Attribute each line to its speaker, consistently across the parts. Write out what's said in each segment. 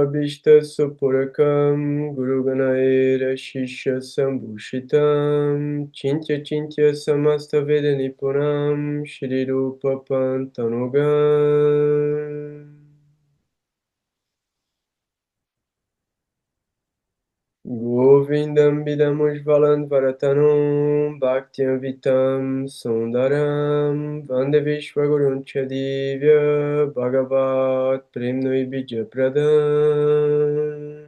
Speaker 1: Abhishta Supurakam Guru Ganaera Shishya Sambhushitam Chintya Chintya Samasta Veda Nipunam Shri Rupa Pantanugam Govindam Bidamujvalan Varatanum Bhaktyam Vitam Sundaram Vande Vishwagurun Chadivya Bhagavat Premnoi Bija Pradam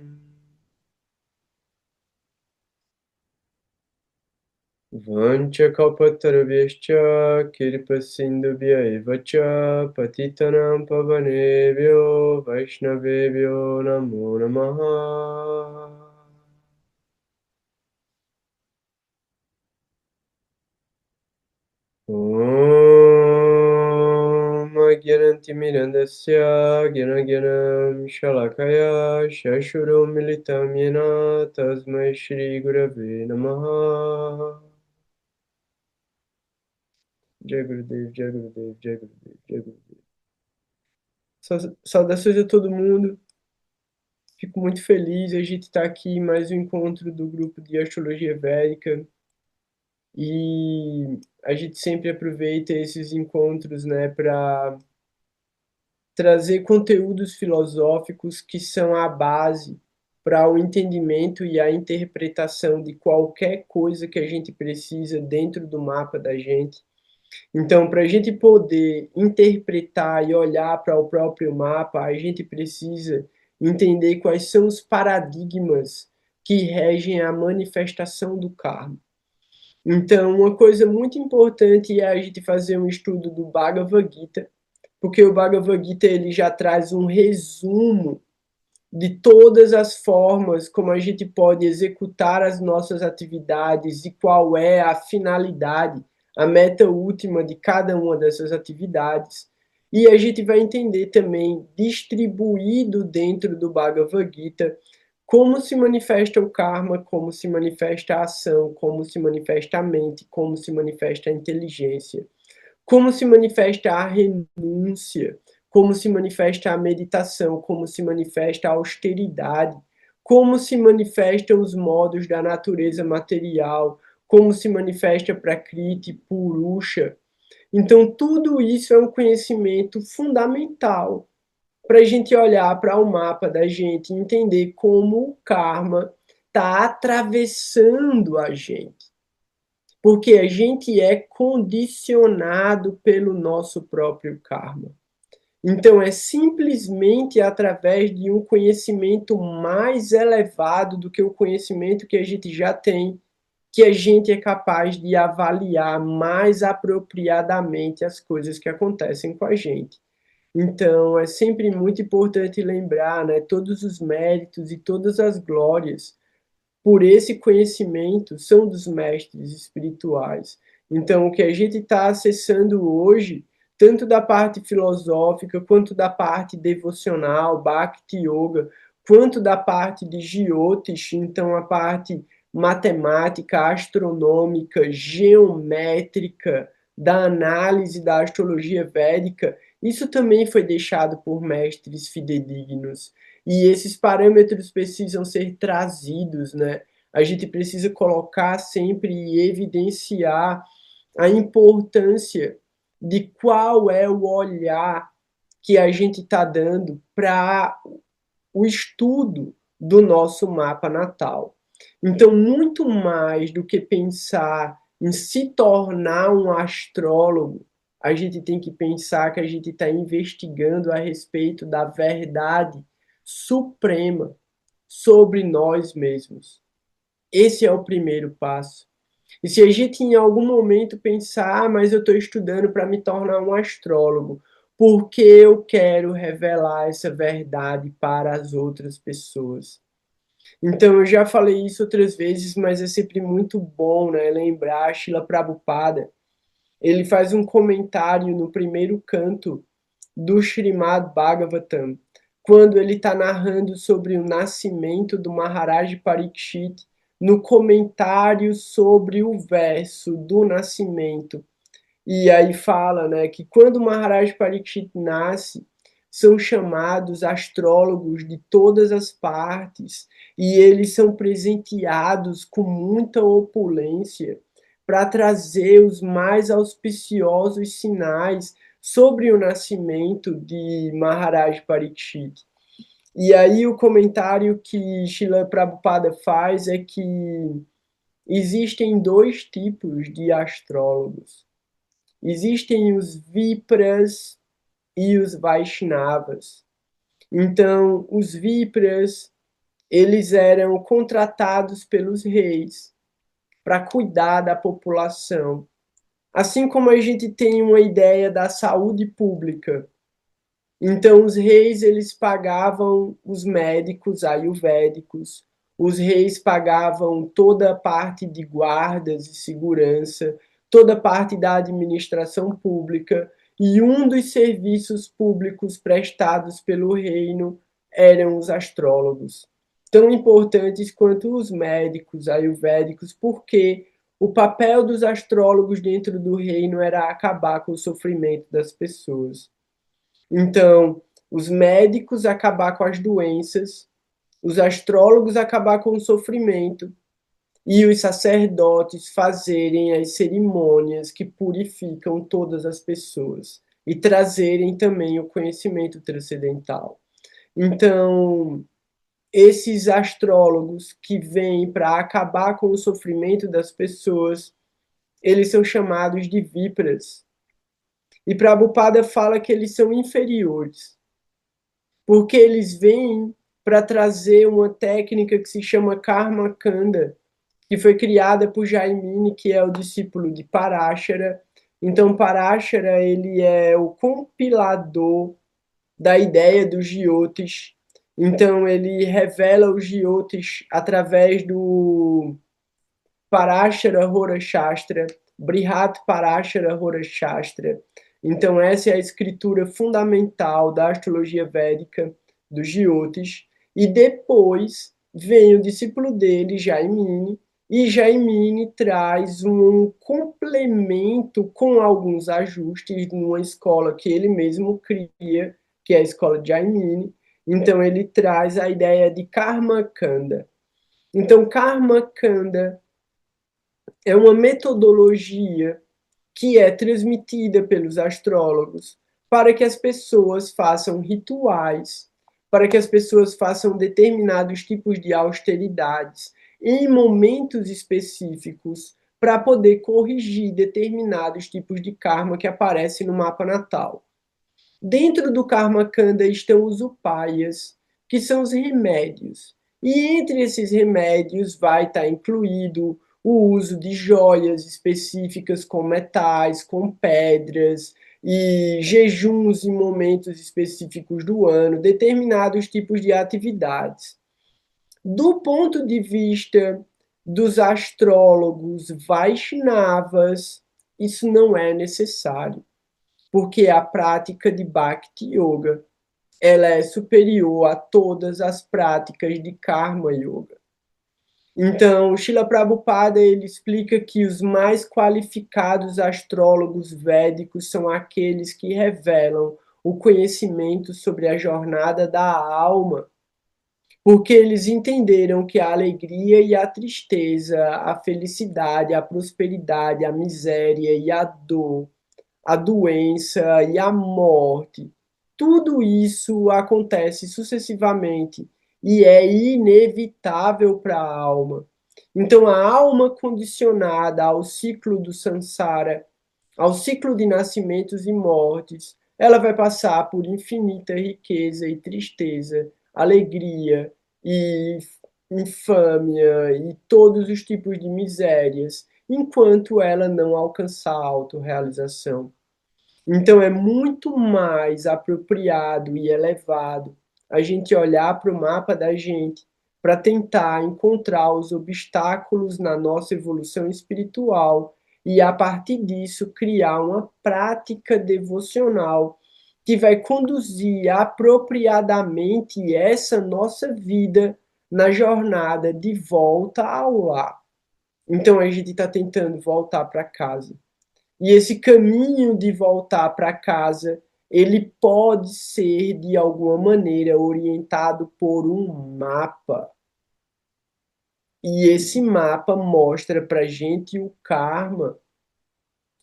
Speaker 1: Vanchakalpatarubhyascha Kirpasindubhya Evacha Patitanam Pavanebhyo Vaishnavebhyo Namo Namaha Om Agyanantimirandasya Gyanagyanam Shalakaya Shashuram Militam Yena Tasmai Shri Gurave Namaha Jai Gurudev, Jai Gurudev, Jai Gurudev, Jai Gurudev. Saudações a todo mundo. Fico muito feliz a gente estar aqui em mais um encontro do grupo de Astrologia Védica. E a gente sempre aproveita esses encontros, né, para trazer conteúdos filosóficos que são a base para o entendimento e a interpretação de qualquer coisa que a gente precisa dentro do mapa da gente. Então, para a gente poder interpretar e olhar para o próprio mapa, a gente precisa entender quais são os paradigmas que regem a manifestação do karma. Então, uma coisa muito importante é a gente fazer um estudo do Bhagavad Gita, porque o Bhagavad Gita ele já traz um resumo de todas as formas como a gente pode executar as nossas atividades e qual é a finalidade, a meta última de cada uma dessas atividades. E a gente vai entender também, distribuído dentro do Bhagavad Gita, como se manifesta o karma, como se manifesta a ação, como se manifesta a mente, como se manifesta a inteligência, como se manifesta a renúncia, como se manifesta a meditação, como se manifesta a austeridade, como se manifestam os modos da natureza material, como se manifesta Prakriti, Purusha. Então, tudo isso é um conhecimento fundamental para a gente olhar para o mapa da gente e entender como o karma está atravessando a gente. Porque a gente é condicionado pelo nosso próprio karma. Então, é simplesmente através de um conhecimento mais elevado do que o conhecimento que a gente já tem, que a gente é capaz de avaliar mais apropriadamente as coisas que acontecem com a gente. Então, é sempre muito importante lembrar, né, todos os méritos e todas as glórias por esse conhecimento são dos mestres espirituais. Então, o que a gente está acessando hoje, tanto da parte filosófica, quanto da parte devocional, Bhakti Yoga, quanto da parte de Jyotish, então a parte matemática, astronômica, geométrica, da análise da astrologia védica, isso também foi deixado por mestres fidedignos. E esses parâmetros precisam ser trazidos, né? A gente precisa colocar sempre e evidenciar a importância de qual é o olhar que a gente está dando para o estudo do nosso mapa natal. Então, muito mais do que pensar em se tornar um astrólogo, a gente tem que pensar que a gente está investigando a respeito da verdade suprema sobre nós mesmos. Esse é o primeiro passo. E se a gente em algum momento pensar, mas eu estou estudando para me tornar um astrólogo, porque eu quero revelar essa verdade para as outras pessoas. Então, eu já falei isso outras vezes, mas é sempre muito bom, né, lembrar Srila Prabhupada. Ele faz um comentário no primeiro canto do Srimad Bhagavatam, quando ele está narrando sobre o nascimento do Maharaj Parikshit, no comentário sobre o verso do nascimento. E aí fala, né, que quando o Maharaj Parikshit nasce, são chamados astrólogos de todas as partes e eles são presenteados com muita opulência para trazer os mais auspiciosos sinais sobre o nascimento de Maharaj Parikshit. E aí o comentário que Srila Prabhupada faz é que existem dois tipos de astrólogos. Existem os Vipras e os Vaishnavas. Então, os Vipras, eles eram contratados pelos reis para cuidar da população. Assim como a gente tem uma ideia da saúde pública. Então, os reis, eles pagavam os médicos ayurvédicos, os reis pagavam toda a parte de guardas e segurança, toda a parte da administração pública, e um dos serviços públicos prestados pelo reino eram os astrólogos. Tão importantes quanto os médicos ayurvédicos, porque o papel dos astrólogos dentro do reino era acabar com o sofrimento das pessoas. Então, os médicos acabar com as doenças, os astrólogos acabar com o sofrimento e os sacerdotes fazerem as cerimônias que purificam todas as pessoas e trazerem também o conhecimento transcendental. Então, esses astrólogos que vêm para acabar com o sofrimento das pessoas, eles são chamados de Vipras. E Prabhupada fala que eles são inferiores, porque eles vêm para trazer uma técnica que se chama Karma Kanda, que foi criada por Jaimini, que é o discípulo de Parashara. Então, Parashara, ele é o compilador da ideia dos jyotis. Então, ele revela os jyotis através do Parashara Hora Shastra, Brihat Parashara Hora Shastra. Então, essa é a escritura fundamental da astrologia védica, dos Jyotis. E depois vem o discípulo dele, Jaimini, e Jaimini traz um complemento com alguns ajustes numa escola que ele mesmo cria, que é a escola de Jaimini. Então, ele traz a ideia de Karma Kanda. Então, Karma Kanda é uma metodologia que é transmitida pelos astrólogos para que as pessoas façam rituais, para que as pessoas façam determinados tipos de austeridades em momentos específicos para poder corrigir determinados tipos de karma que aparecem no mapa natal. Dentro do Karma Kanda estão os upayas, que são os remédios. E entre esses remédios vai estar incluído o uso de joias específicas com metais, com pedras, e jejuns em momentos específicos do ano, determinados tipos de atividades. Do ponto de vista dos astrólogos Vaishnavas, isso não é necessário, porque a prática de Bhakti Yoga ela é superior a todas as práticas de Karma Yoga. Então, Srila Prabhupada ele explica que os mais qualificados astrólogos védicos são aqueles que revelam o conhecimento sobre a jornada da alma, porque eles entenderam que a alegria e a tristeza, a felicidade, a prosperidade, a miséria e a dor, a doença e a morte, tudo isso acontece sucessivamente e é inevitável para a alma. Então, a alma condicionada ao ciclo do samsara, ao ciclo de nascimentos e mortes, ela vai passar por infinita riqueza e tristeza, alegria e infâmia e todos os tipos de misérias, enquanto ela não alcançar a autorrealização. Então é muito mais apropriado e elevado a gente olhar para o mapa da gente para tentar encontrar os obstáculos na nossa evolução espiritual e a partir disso criar uma prática devocional que vai conduzir apropriadamente essa nossa vida na jornada de volta ao lar. Então a gente está tentando voltar para casa. E esse caminho de voltar para casa ele pode ser, de alguma maneira, orientado por um mapa. E esse mapa mostra para gente o karma.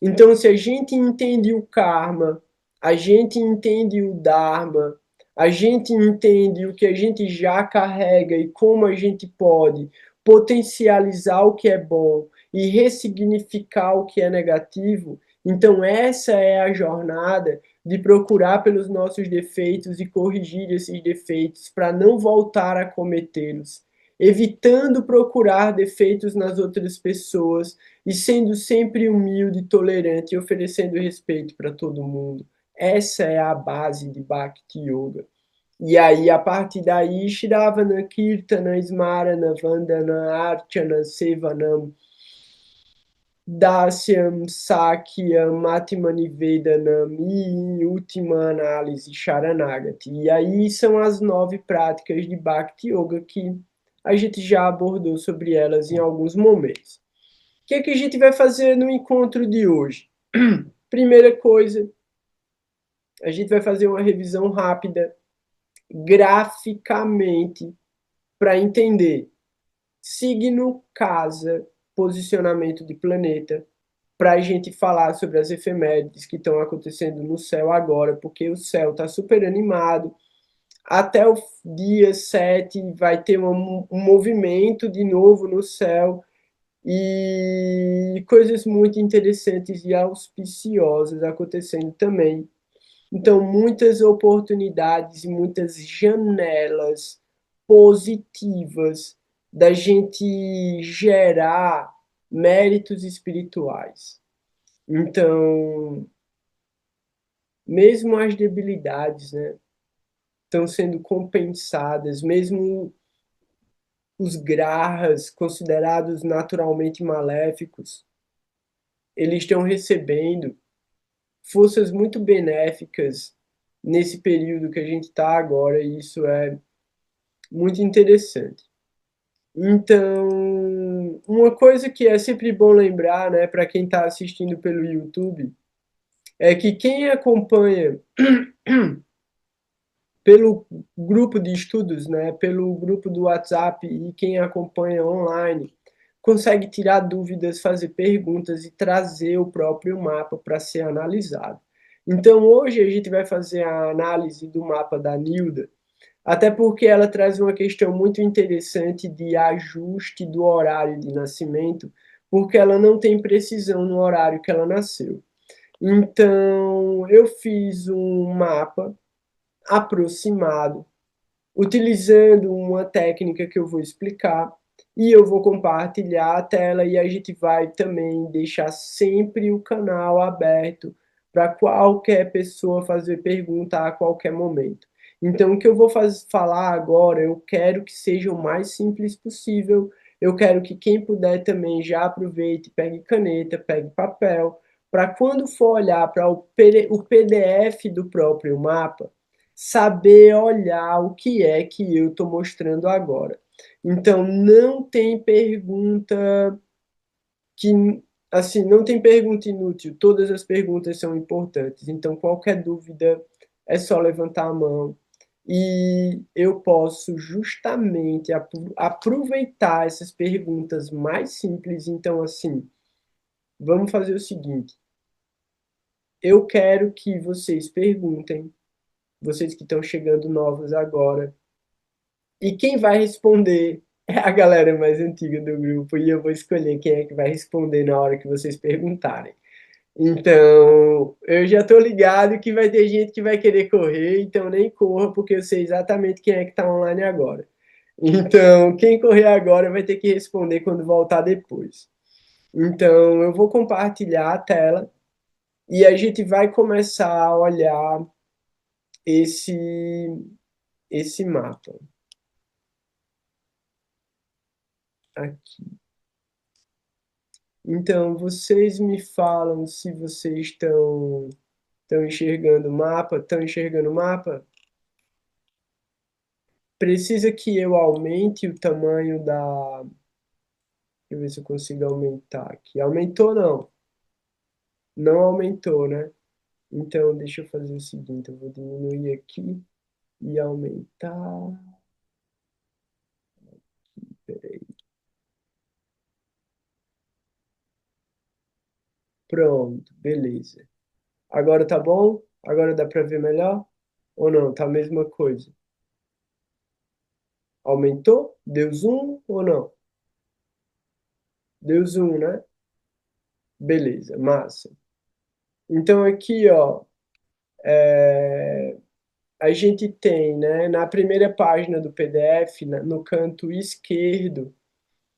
Speaker 1: Então, se a gente entende o karma, a gente entende o dharma, a gente entende o que a gente já carrega e como a gente pode potencializar o que é bom e ressignificar o que é negativo, então essa é a jornada de procurar pelos nossos defeitos e corrigir esses defeitos para não voltar a cometê-los, evitando procurar defeitos nas outras pessoas e sendo sempre humilde, tolerante e oferecendo respeito para todo mundo. Essa é a base de Bhakti Yoga. E aí, a partir daí, Shravana, Kirtana, Smarana, Vandana, Archana, Sevanam, Dasyam, Sakyam, Atmanivedanam e, em última análise, Sharanagati. E aí são as 9 práticas de Bhakti Yoga que a gente já abordou sobre elas em alguns momentos. O que é que a gente vai fazer no encontro de hoje? Primeira coisa, a gente vai fazer uma revisão rápida, graficamente, para entender signo, casa, posicionamento de planeta, para a gente falar sobre as efemérides que estão acontecendo no céu agora, porque o céu está super animado. Até o dia 7 vai ter um movimento de novo no céu e coisas muito interessantes e auspiciosas acontecendo também. Então, muitas oportunidades e muitas janelas positivas da gente gerar méritos espirituais. Então, mesmo as debilidades, né, estão sendo compensadas, mesmo os grahas considerados naturalmente maléficos, eles estão recebendo forças muito benéficas nesse período que a gente está agora, e isso é muito interessante. Então, uma coisa que é sempre bom lembrar, né, para quem está assistindo pelo YouTube, é que quem acompanha pelo grupo de estudos, né, pelo grupo do WhatsApp e quem acompanha online, consegue tirar dúvidas, fazer perguntas e trazer o próprio mapa para ser analisado. Então, hoje a gente vai fazer a análise do mapa da Nilda, até porque ela traz uma questão muito interessante de ajuste do horário de nascimento, porque ela não tem precisão no horário que ela nasceu. Então, eu fiz um mapa aproximado, utilizando uma técnica que eu vou explicar, e eu vou compartilhar a tela e a gente vai também deixar sempre o canal aberto para qualquer pessoa fazer pergunta a qualquer momento. Então, o que eu vou falar agora, eu quero que seja o mais simples possível. Eu quero que quem puder também já aproveite, pegue caneta, pegue papel, para quando for olhar para o PDF do próprio mapa, saber olhar o que é que eu estou mostrando agora. Então, não tem pergunta que, assim, não tem pergunta inútil, todas as perguntas são importantes. Então, qualquer dúvida é só levantar a mão e eu posso justamente aproveitar essas perguntas mais simples. Então, assim, vamos fazer o seguinte: eu quero que vocês perguntem, vocês que estão chegando novos agora. E quem vai responder é a galera mais antiga do grupo, e eu vou escolher quem é que vai responder na hora que vocês perguntarem. Então, eu já tô ligado que vai ter gente que vai querer correr, então nem corra, porque eu sei exatamente quem é que tá online agora. Então, quem correr agora vai ter que responder quando voltar depois. Então, eu vou compartilhar a tela e a gente vai começar a olhar esse, esse mapa aqui. Então, vocês me falam se vocês estão enxergando o mapa, estão enxergando o mapa? Precisa que eu aumente o tamanho da... Deixa eu ver se eu consigo aumentar aqui. Aumentou não? Não aumentou, né? Então, deixa eu fazer o seguinte, eu vou diminuir aqui e aumentar. Peraí. Pronto, beleza. Agora tá bom? Agora dá para ver melhor? Ou não? Tá a mesma coisa? Aumentou? Deu zoom ou não? Deu zoom, né? Beleza, massa. Então aqui, ó, a gente tem, né, na primeira página do PDF, no canto esquerdo,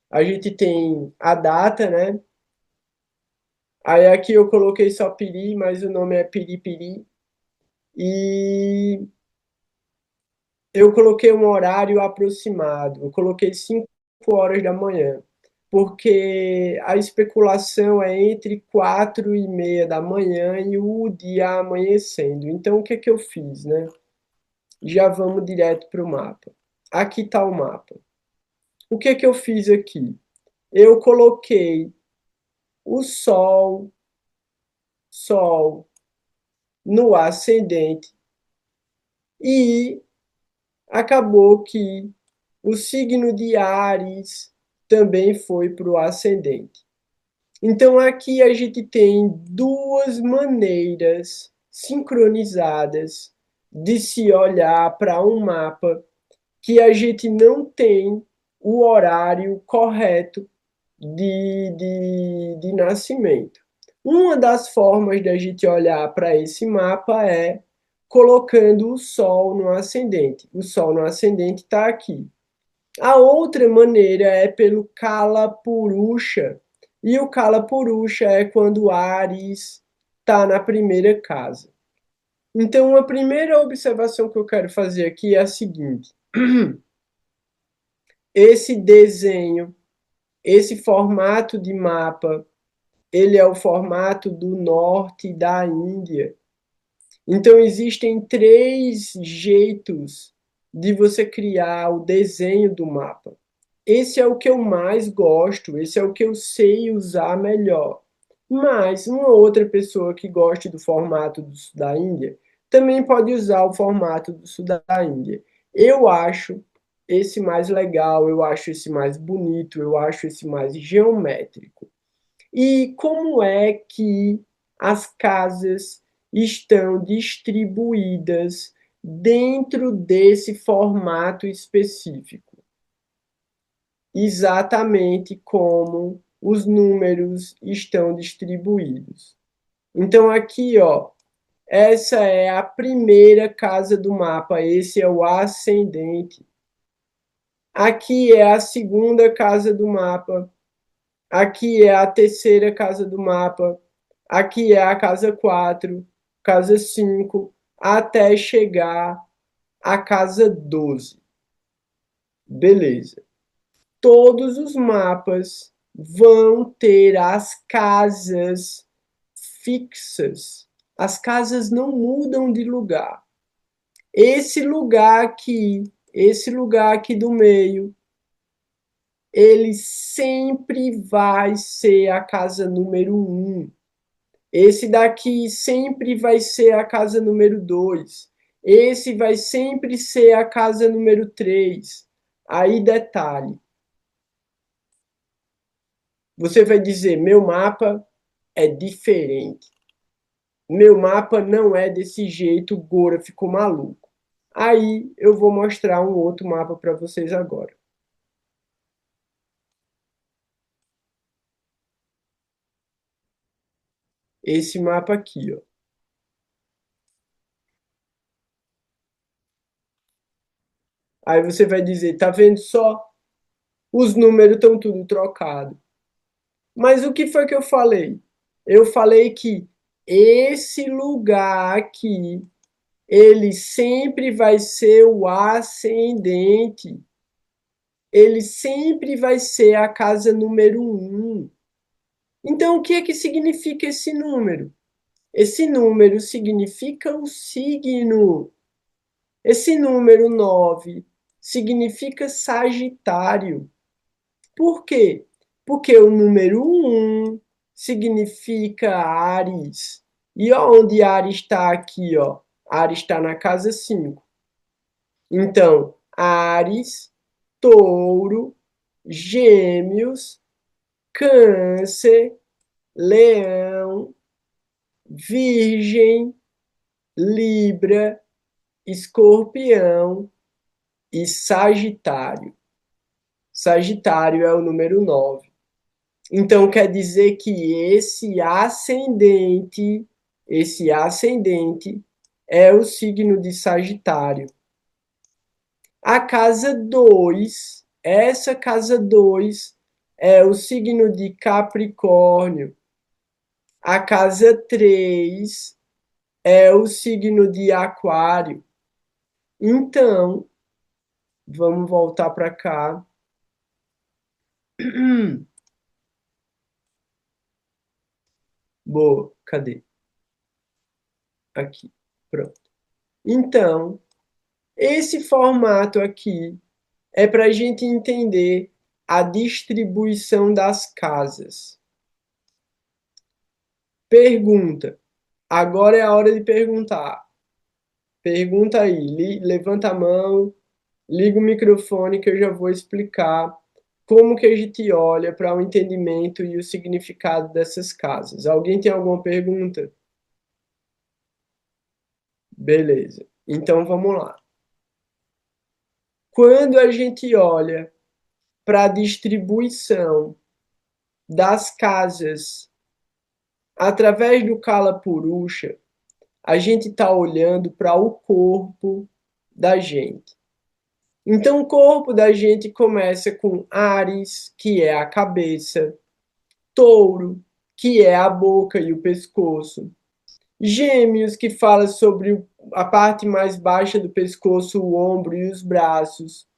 Speaker 1: a gente tem a data, né? Aí aqui eu coloquei só Piri, mas o nome é Piripiri. E eu coloquei um horário aproximado. Eu coloquei 5 horas da manhã, porque a especulação é entre 4:30 da manhã e o dia amanhecendo. Então, o que é que eu fiz, né? Já vamos direto para o mapa. Aqui está o mapa. O que é que eu fiz aqui? Eu coloquei o Sol no ascendente e acabou que o signo de Áries também foi para o ascendente. Então aqui a gente tem duas maneiras sincronizadas de se olhar para um mapa que a gente não tem o horário correto de nascimento. Uma das formas da gente olhar para esse mapa é colocando o Sol no ascendente. O Sol no ascendente está aqui. A outra maneira é pelo Kala Purusha. E o Kala Purusha é quando Ares está na primeira casa. Então, a primeira observação que eu quero fazer aqui é a seguinte: esse desenho, esse formato de mapa, ele é o formato do norte da Índia. Então, existem três jeitos de você criar o desenho do mapa. Esse é o que eu mais gosto, esse é o que eu sei usar melhor. Mas uma outra pessoa que goste do formato do sul da Índia também pode usar o formato do sul da Índia. Eu acho esse mais legal, eu acho esse mais bonito, eu acho esse mais geométrico. E como é que as casas estão distribuídas dentro desse formato específico? Exatamente como os números estão distribuídos. Então aqui, ó, essa é a primeira casa do mapa, esse é o ascendente. Aqui é a segunda casa do mapa, aqui é a terceira casa do mapa, aqui é a casa 4, casa 5, até chegar à casa 12. Beleza. Todos os mapas vão ter as casas fixas. As casas não mudam de lugar. Esse lugar aqui do meio, ele sempre vai ser a casa número 1. Esse daqui sempre vai ser a casa número 2. Esse vai sempre ser a casa número 3. Aí detalhe, você vai dizer, meu mapa é diferente. Meu mapa não é desse jeito, o Gora ficou maluco. Aí eu vou mostrar um outro mapa para vocês agora. Esse mapa aqui, ó. Aí você vai dizer, tá vendo só? Os números estão tudo trocado. Mas o que foi que eu falei? Eu falei que esse lugar aqui, ele sempre vai ser o ascendente. Ele sempre vai ser a casa número 1. Então, o que é que significa esse número? Esse número significa o signo. Esse número 9 significa Sagitário. Por quê? Porque o número 1 significa Áries. E onde Ares está aqui, ó? Ares está na casa 5. Então, Ares, Touro, Gêmeos, Câncer, Leão, Virgem, Libra, Escorpião e Sagitário. Sagitário é o número 9. Então quer dizer que esse ascendente é o signo de Sagitário. A casa 2, essa casa 2 é o signo de Capricórnio. A casa 3 é o signo de Aquário. Então, vamos voltar para cá. Boa, cadê? Aqui, pronto. Então, esse formato aqui é para a gente entender a distribuição das casas. Pergunta. Agora é a hora de perguntar. Pergunta aí, levanta a mão, liga o microfone que eu já vou explicar como que a gente olha para o entendimento e o significado dessas casas. Alguém tem alguma pergunta? Beleza. Então vamos lá. Quando a gente olha para a distribuição das casas através do Kala Purusha, a gente está olhando para o corpo da gente. Então, o corpo da gente começa com Áries, que é a cabeça, Touro, que é a boca e o pescoço, Gêmeos, que fala sobre a parte mais baixa do pescoço, o ombro e os braços,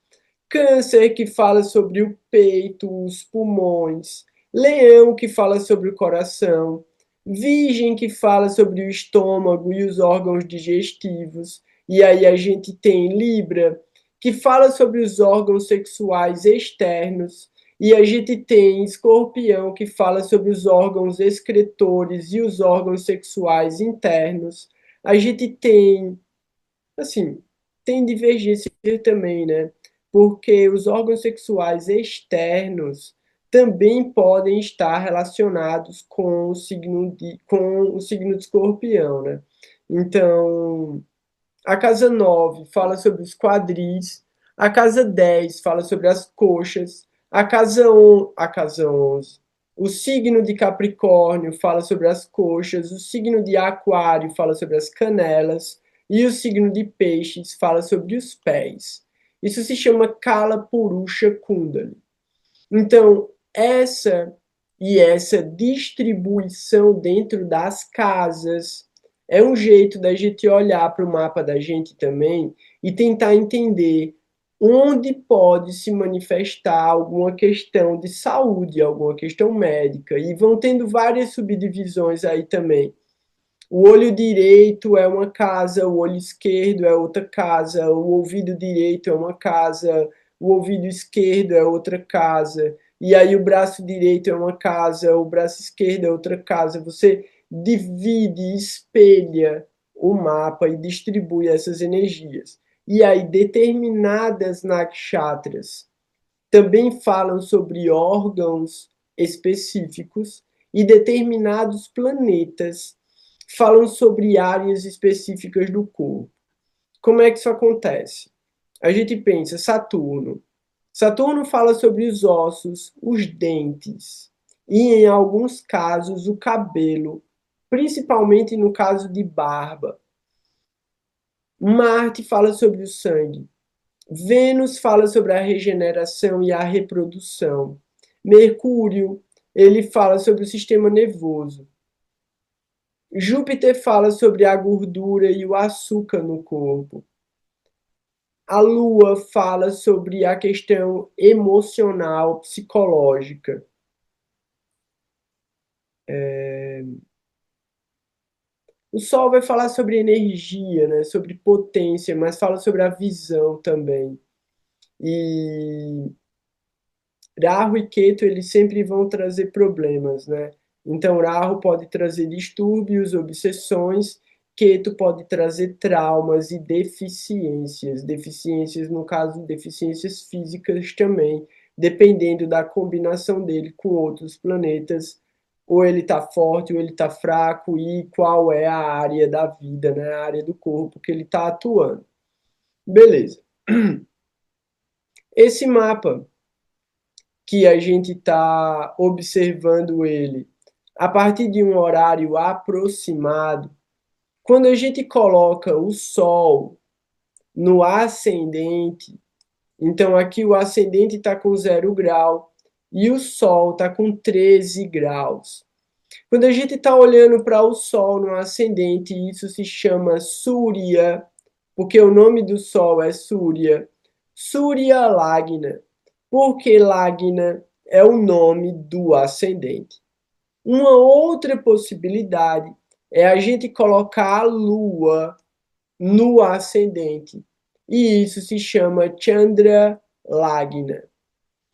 Speaker 1: Câncer, que fala sobre o peito, os pulmões, Leão, que fala sobre o coração, Virgem, que fala sobre o estômago e os órgãos digestivos, e aí a gente tem Libra, que fala sobre os órgãos sexuais externos, e a gente tem Escorpião, que fala sobre os órgãos excretores e os órgãos sexuais internos. A gente tem, assim, tem divergência também, né? Porque os órgãos sexuais externos também podem estar relacionados com o signo de Escorpião, né? Então, a casa 9 fala sobre os quadris, a casa 10 fala sobre as coxas, a casa 11, o signo de Capricórnio fala sobre as coxas, o signo de Aquário fala sobre as canelas e o signo de Peixes fala sobre os pés. Isso se chama Kala Purusha Kundali. Então, essa distribuição dentro das casas é um jeito da gente olhar para o mapa da gente também e tentar entender onde pode se manifestar alguma questão de saúde, alguma questão médica. E vão tendo várias subdivisões aí também. O olho direito é uma casa, o olho esquerdo é outra casa, o ouvido direito é uma casa, o ouvido esquerdo é outra casa, e aí o braço direito é uma casa, o braço esquerdo é outra casa. Você divide, espelha o mapa e distribui essas energias. E aí determinadas nakshatras também falam sobre órgãos específicos e determinados planetas falam sobre áreas específicas do corpo. Como é que isso acontece? A gente pensa Saturno. Saturno fala sobre os ossos, os dentes e, em alguns casos, o cabelo, principalmente no caso de barba. Marte fala sobre o sangue. Vênus fala sobre a regeneração e a reprodução. Mercúrio, ele fala sobre o sistema nervoso. Júpiter fala sobre a gordura e o açúcar no corpo. A Lua fala sobre a questão emocional, psicológica. O Sol vai falar sobre energia, né? Sobre potência, mas fala sobre a visão também. E Rahu e Ketu, eles sempre vão trazer problemas, né? Então, Rahu pode trazer distúrbios, obsessões, Ketu pode trazer traumas e deficiências. Deficiências, no caso, deficiências físicas também, dependendo da combinação dele com outros planetas. Ou ele está forte, ou ele está fraco, e qual é a área da vida, né? A área do corpo que ele está atuando. Beleza. Esse mapa que a gente está observando ele a partir de um horário aproximado, quando a gente coloca o Sol no ascendente, então aqui o ascendente está com 0 grau e o Sol está com 13 graus. Quando a gente está olhando para o Sol no ascendente, isso se chama Surya, porque o nome do Sol é Surya. Surya Lagna, porque Lagna é o nome do ascendente. Uma outra possibilidade é a gente colocar a Lua no ascendente, e isso se chama Chandra Lagna.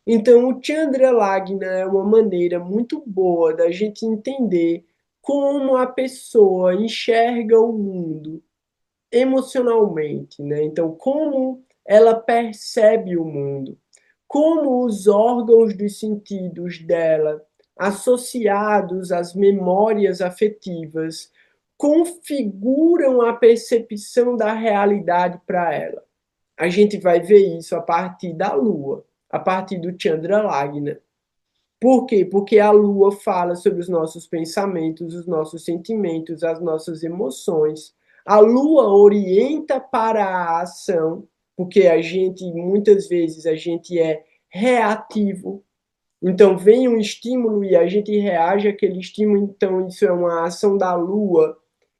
Speaker 1: Então, o Chandra Lagna é uma maneira muito boa da gente entender como a pessoa enxerga o mundo emocionalmente, né? Então, como ela percebe o mundo, como os órgãos dos sentidos dela, associados às memórias afetivas, configuram a percepção da realidade para ela. A gente vai ver isso a partir da Lua, a partir do Chandra Lagna. Por quê? Porque a Lua fala sobre os nossos pensamentos, os nossos sentimentos, as nossas emoções. A Lua orienta para a ação, porque a gente, muitas vezes, a gente é reativo. Então, vem um estímulo e a gente reage àquele estímulo, então isso é uma ação da Lua.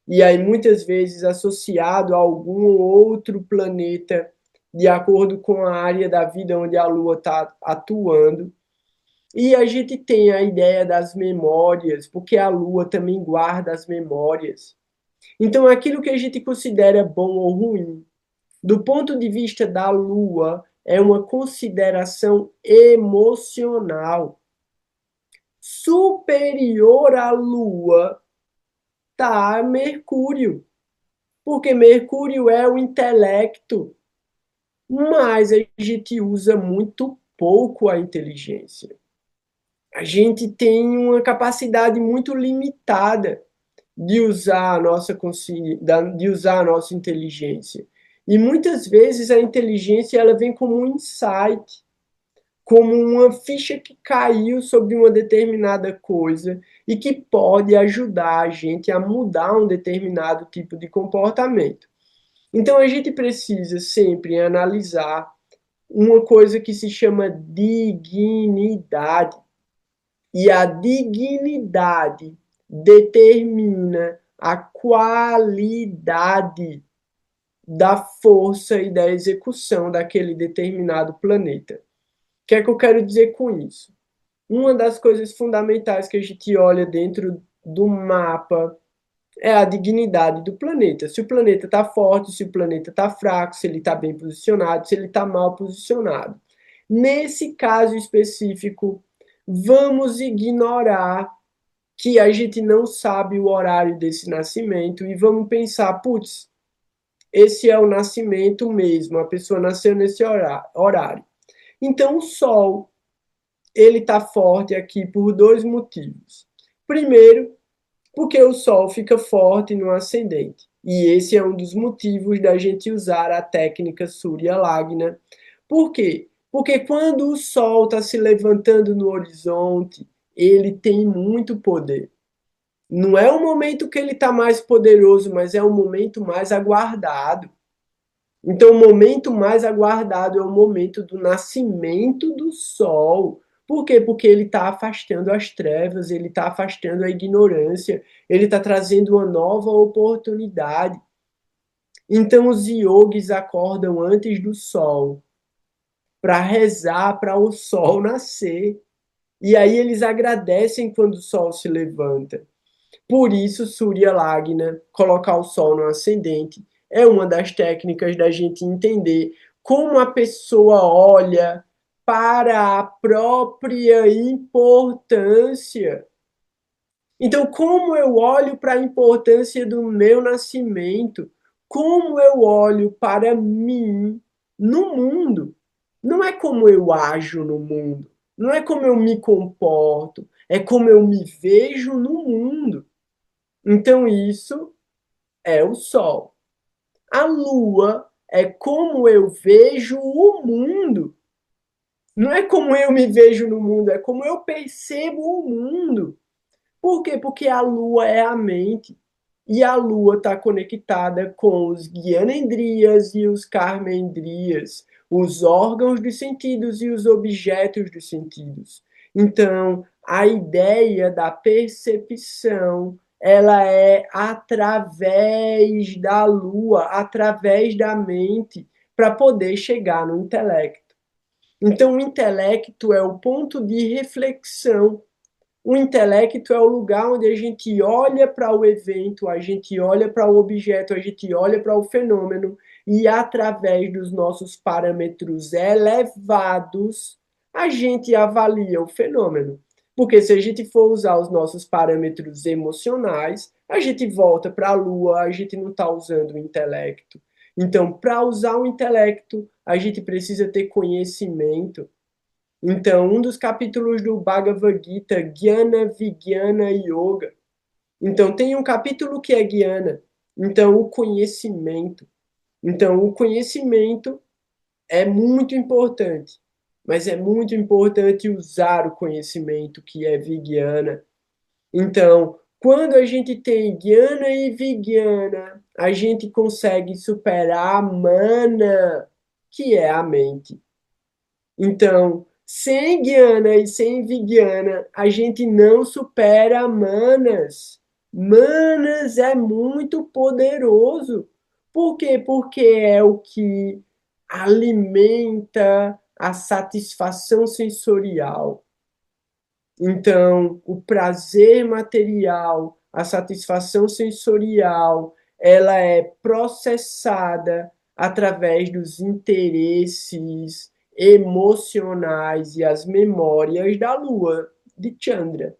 Speaker 1: E aí, muitas vezes, associado a algum outro planeta, de acordo com a área da vida onde a Lua está atuando. E a gente tem a ideia das memórias, porque a Lua também guarda as memórias. Então, aquilo que a gente considera bom ou ruim, do ponto de vista da Lua, é uma consideração emocional. Superior à Lua está Mercúrio, porque Mercúrio é o intelecto, mas a gente usa muito pouco a inteligência. A gente tem uma capacidade muito limitada de usar a nossa consciência, de usar a nossa inteligência. E muitas vezes a inteligência ela vem como um insight, como uma ficha que caiu sobre uma determinada coisa e que pode ajudar a gente a mudar um determinado tipo de comportamento. Então a gente precisa sempre analisar uma coisa que se chama dignidade. E a dignidade determina a qualidade da força e da execução daquele determinado planeta. O que é que eu quero dizer com isso? Uma das coisas fundamentais que a gente olha dentro do mapa é a dignidade do planeta. Se o planeta está forte, se o planeta está fraco, se ele está bem posicionado, se ele está mal posicionado. Nesse caso específico, vamos ignorar que a gente não sabe o horário desse nascimento e vamos pensar, putz, esse é o nascimento mesmo, a pessoa nasceu nesse horário. Então o Sol, ele está forte aqui por dois motivos. Primeiro, porque o Sol fica forte no ascendente. E esse é um dos motivos da gente usar a técnica Surya Lagna. Por quê? Porque quando o Sol está se levantando no horizonte, ele tem muito poder. Não é o momento que ele está mais poderoso, mas é o momento mais aguardado. Então, o momento mais aguardado é o momento do nascimento do Sol. Por quê? Porque ele está afastando as trevas, ele está afastando a ignorância, ele está trazendo uma nova oportunidade. Então, os yogis acordam antes do Sol para rezar para o Sol nascer. E aí eles agradecem quando o Sol se levanta. Por isso, Surya Lagna, colocar o Sol no ascendente, é uma das técnicas da gente entender como a pessoa olha para a própria importância. Então, como eu olho para a importância do meu nascimento, como eu olho para mim no mundo, não é como eu ajo no mundo, não é como eu me comporto, é como eu me vejo no mundo. Então, isso é o sol. A lua é como eu vejo o mundo. Não é como eu me vejo no mundo, é como eu percebo o mundo. Por quê? Porque a lua é a mente. E a lua está conectada com os Gyanendriyas e os Karmendriyas, os órgãos dos sentidos e os objetos dos sentidos. Então, a ideia da percepção, ela é através da lua, através da mente, para poder chegar no intelecto. Então, o intelecto é o ponto de reflexão. O intelecto é o lugar onde a gente olha para o evento, a gente olha para o objeto, a gente olha para o fenômeno e, através dos nossos parâmetros elevados, a gente avalia o fenômeno. Porque se a gente for usar os nossos parâmetros emocionais, a gente volta para a lua, a gente não está usando o intelecto. Então, para usar o intelecto, a gente precisa ter conhecimento. Então, um dos capítulos do Bhagavad Gita, Jnana Vijnana Yoga. Então, tem um capítulo que é Jnana. Então, o conhecimento. Então, o conhecimento é muito importante, mas é muito importante usar o conhecimento que é Vijnana. Então, quando a gente tem Jnana e Vijnana, a gente consegue superar a mana, que é a mente. Então, sem Guiana e sem Vigiana, a gente não supera Manas. Manas é muito poderoso. Por quê? Porque é o que alimenta a satisfação sensorial. Então, o prazer material, a satisfação sensorial, ela é processada através dos interesses emocionais e as memórias da lua de Chandra,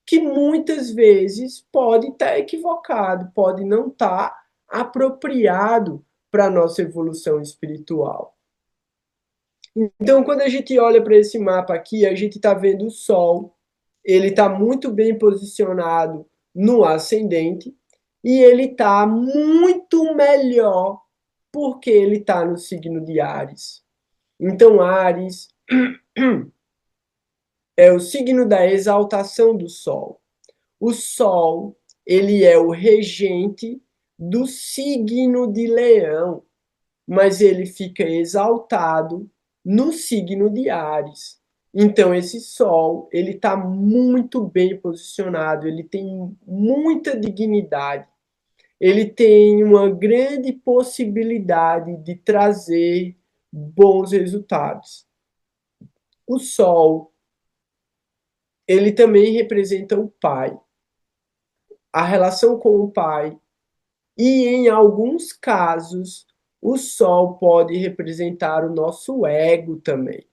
Speaker 1: que muitas vezes pode estar equivocado, pode não estar apropriado para a nossa evolução espiritual. Então, quando a gente olha para esse mapa aqui, a gente está vendo o Sol, ele está muito bem posicionado no ascendente e ele está muito melhor porque ele está no signo de Áries. Então, Áries é o signo da exaltação do Sol. O Sol, ele é o regente do signo de Leão, mas ele fica exaltado no signo de Áries. Então esse Sol, ele está muito bem posicionado, ele tem muita dignidade, ele tem uma grande possibilidade de trazer bons resultados. O Sol, ele também representa o pai, a relação com o pai, e em alguns casos, o Sol pode representar o nosso ego também.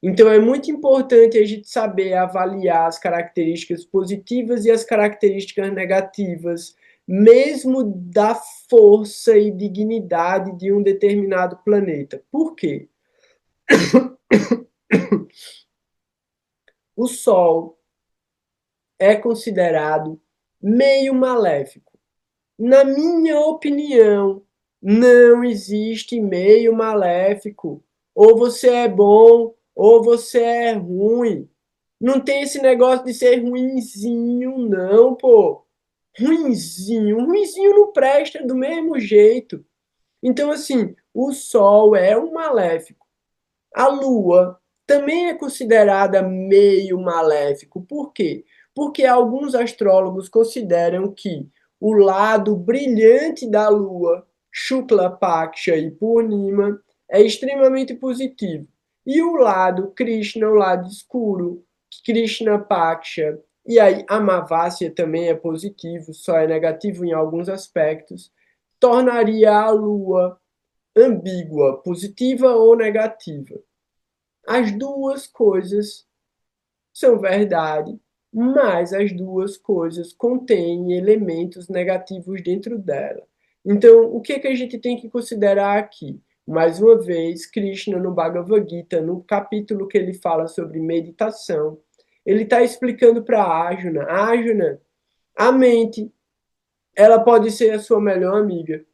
Speaker 1: Então é muito importante a gente saber avaliar as características positivas e as características negativas, mesmo da força e dignidade de um determinado planeta. Por quê? O Sol é considerado meio maléfico. Na minha opinião, não existe meio maléfico. Ou você é bom, ou você é ruim. Não tem esse negócio de ser ruinzinho, não, pô. Ruinzinho. Ruinzinho não presta do mesmo jeito. Então, assim, o Sol é um maléfico. A Lua também é considerada meio maléfico. Por quê? Porque alguns astrólogos consideram que o lado brilhante da Lua, Shukla Paksha e Purnima, é extremamente positivo. E o lado Krishna, o lado escuro, Krishna Paksha, e aí Amavasya também é positivo, só é negativo em alguns aspectos, tornaria a Lua ambígua, positiva ou negativa. As duas coisas são verdade, mas as duas coisas contêm elementos negativos dentro dela. Então, o que é que a gente tem que considerar aqui? Mais uma vez, Krishna, no Bhagavad Gita, no capítulo que ele fala sobre meditação, ele está explicando para Arjuna, Arjuna, a mente, ela pode ser a sua melhor amiga,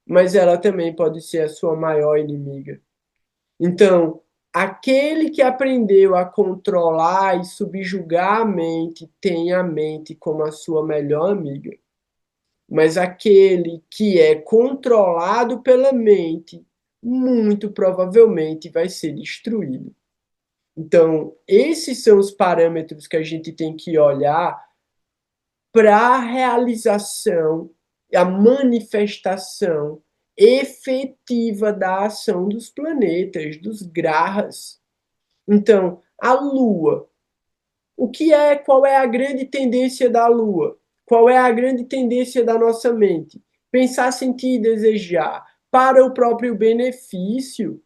Speaker 1: mas ela também pode ser a sua maior inimiga. Então, aquele que aprendeu a controlar e subjugar a mente tem a mente como a sua melhor amiga. Mas aquele que é controlado pela mente, muito provavelmente vai ser destruído. Então, esses são os parâmetros que a gente tem que olhar para a realização, a manifestação efetiva da ação dos planetas, dos grahas. Então, a Lua, o que é, qual é a grande tendência da Lua? Qual é a grande tendência da nossa mente? Pensar, sentir e desejar para o próprio benefício.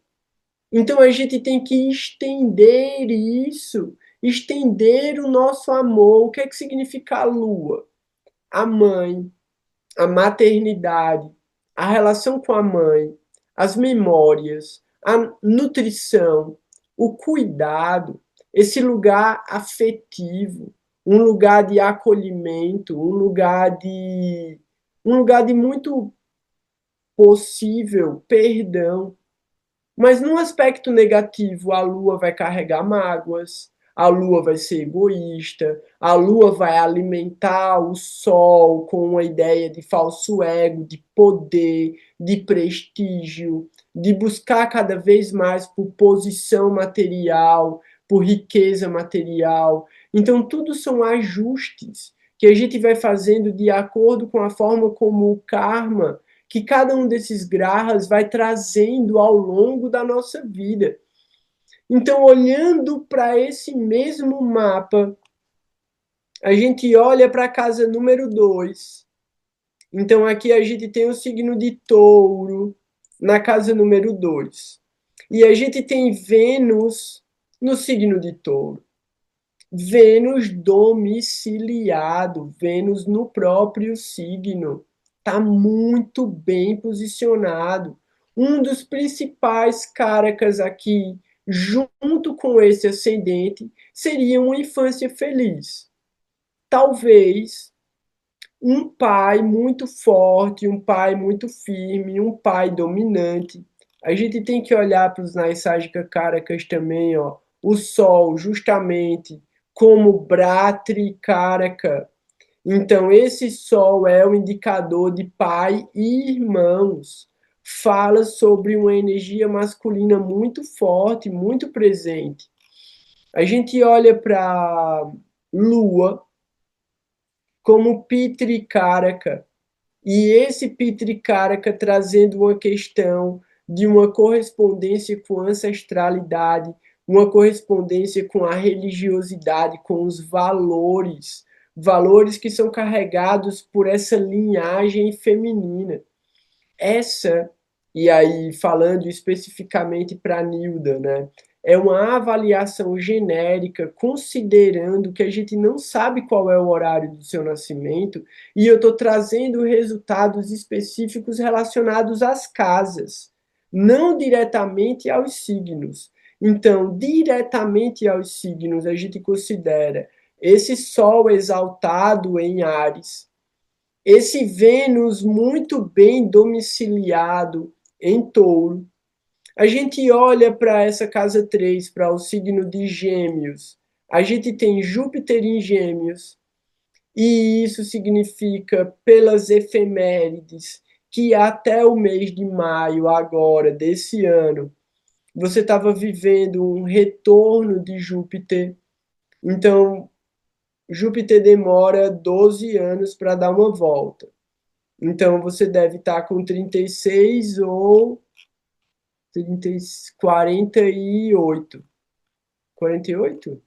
Speaker 1: Então a gente tem que estender isso, estender o nosso amor. O que é que significa a Lua? A mãe, a maternidade, a relação com a mãe, as memórias, a nutrição, o cuidado, esse lugar afetivo, um lugar de acolhimento, um lugar de muito possível perdão. Mas no aspecto negativo, a lua vai carregar mágoas, a lua vai ser egoísta, a lua vai alimentar o sol com uma ideia de falso ego, de poder, de prestígio, de buscar cada vez mais por posição material, por riqueza material. Então, tudo são ajustes que a gente vai fazendo de acordo com a forma como o karma que cada um desses grahas vai trazendo ao longo da nossa vida. Então, olhando para esse mesmo mapa, a gente olha para a casa número 2. Então, aqui a gente tem o signo de Touro na casa número 2. E a gente tem Vênus no signo de Touro. Vênus domiciliado, Vênus no próprio signo. Está muito bem posicionado. Um dos principais caracas aqui, junto com esse ascendente, seria uma infância feliz. Talvez um pai muito forte, um pai muito firme, um pai dominante. A gente tem que olhar para os Naiságika Karakas também, ó. O Sol, justamente, como Bratri Karaka. Então, esse Sol é o indicador de pai e irmãos. Fala sobre uma energia masculina muito forte, muito presente. A gente olha para Lua como Pitrikaraka. E esse Pitrikaraka trazendo uma questão de uma correspondência com a ancestralidade, uma correspondência com a religiosidade, com os valores, valores que são carregados por essa linhagem feminina. Essa, e aí falando especificamente para a Nilda, né? É uma avaliação genérica, considerando que a gente não sabe qual é o horário do seu nascimento, e eu estou trazendo resultados específicos relacionados às casas, não diretamente aos signos. Então, diretamente aos signos, a gente considera esse Sol exaltado em Áries, esse Vênus muito bem domiciliado em Touro. A gente olha para essa casa 3, para o signo de Gêmeos. A gente tem Júpiter em Gêmeos, e isso significa, pelas efemérides, que até o mês de maio, agora, desse ano, você estava vivendo um retorno de Júpiter. Então, Júpiter demora 12 anos para dar uma volta. Então, você deve estar com 36 ou 30, 48. 48?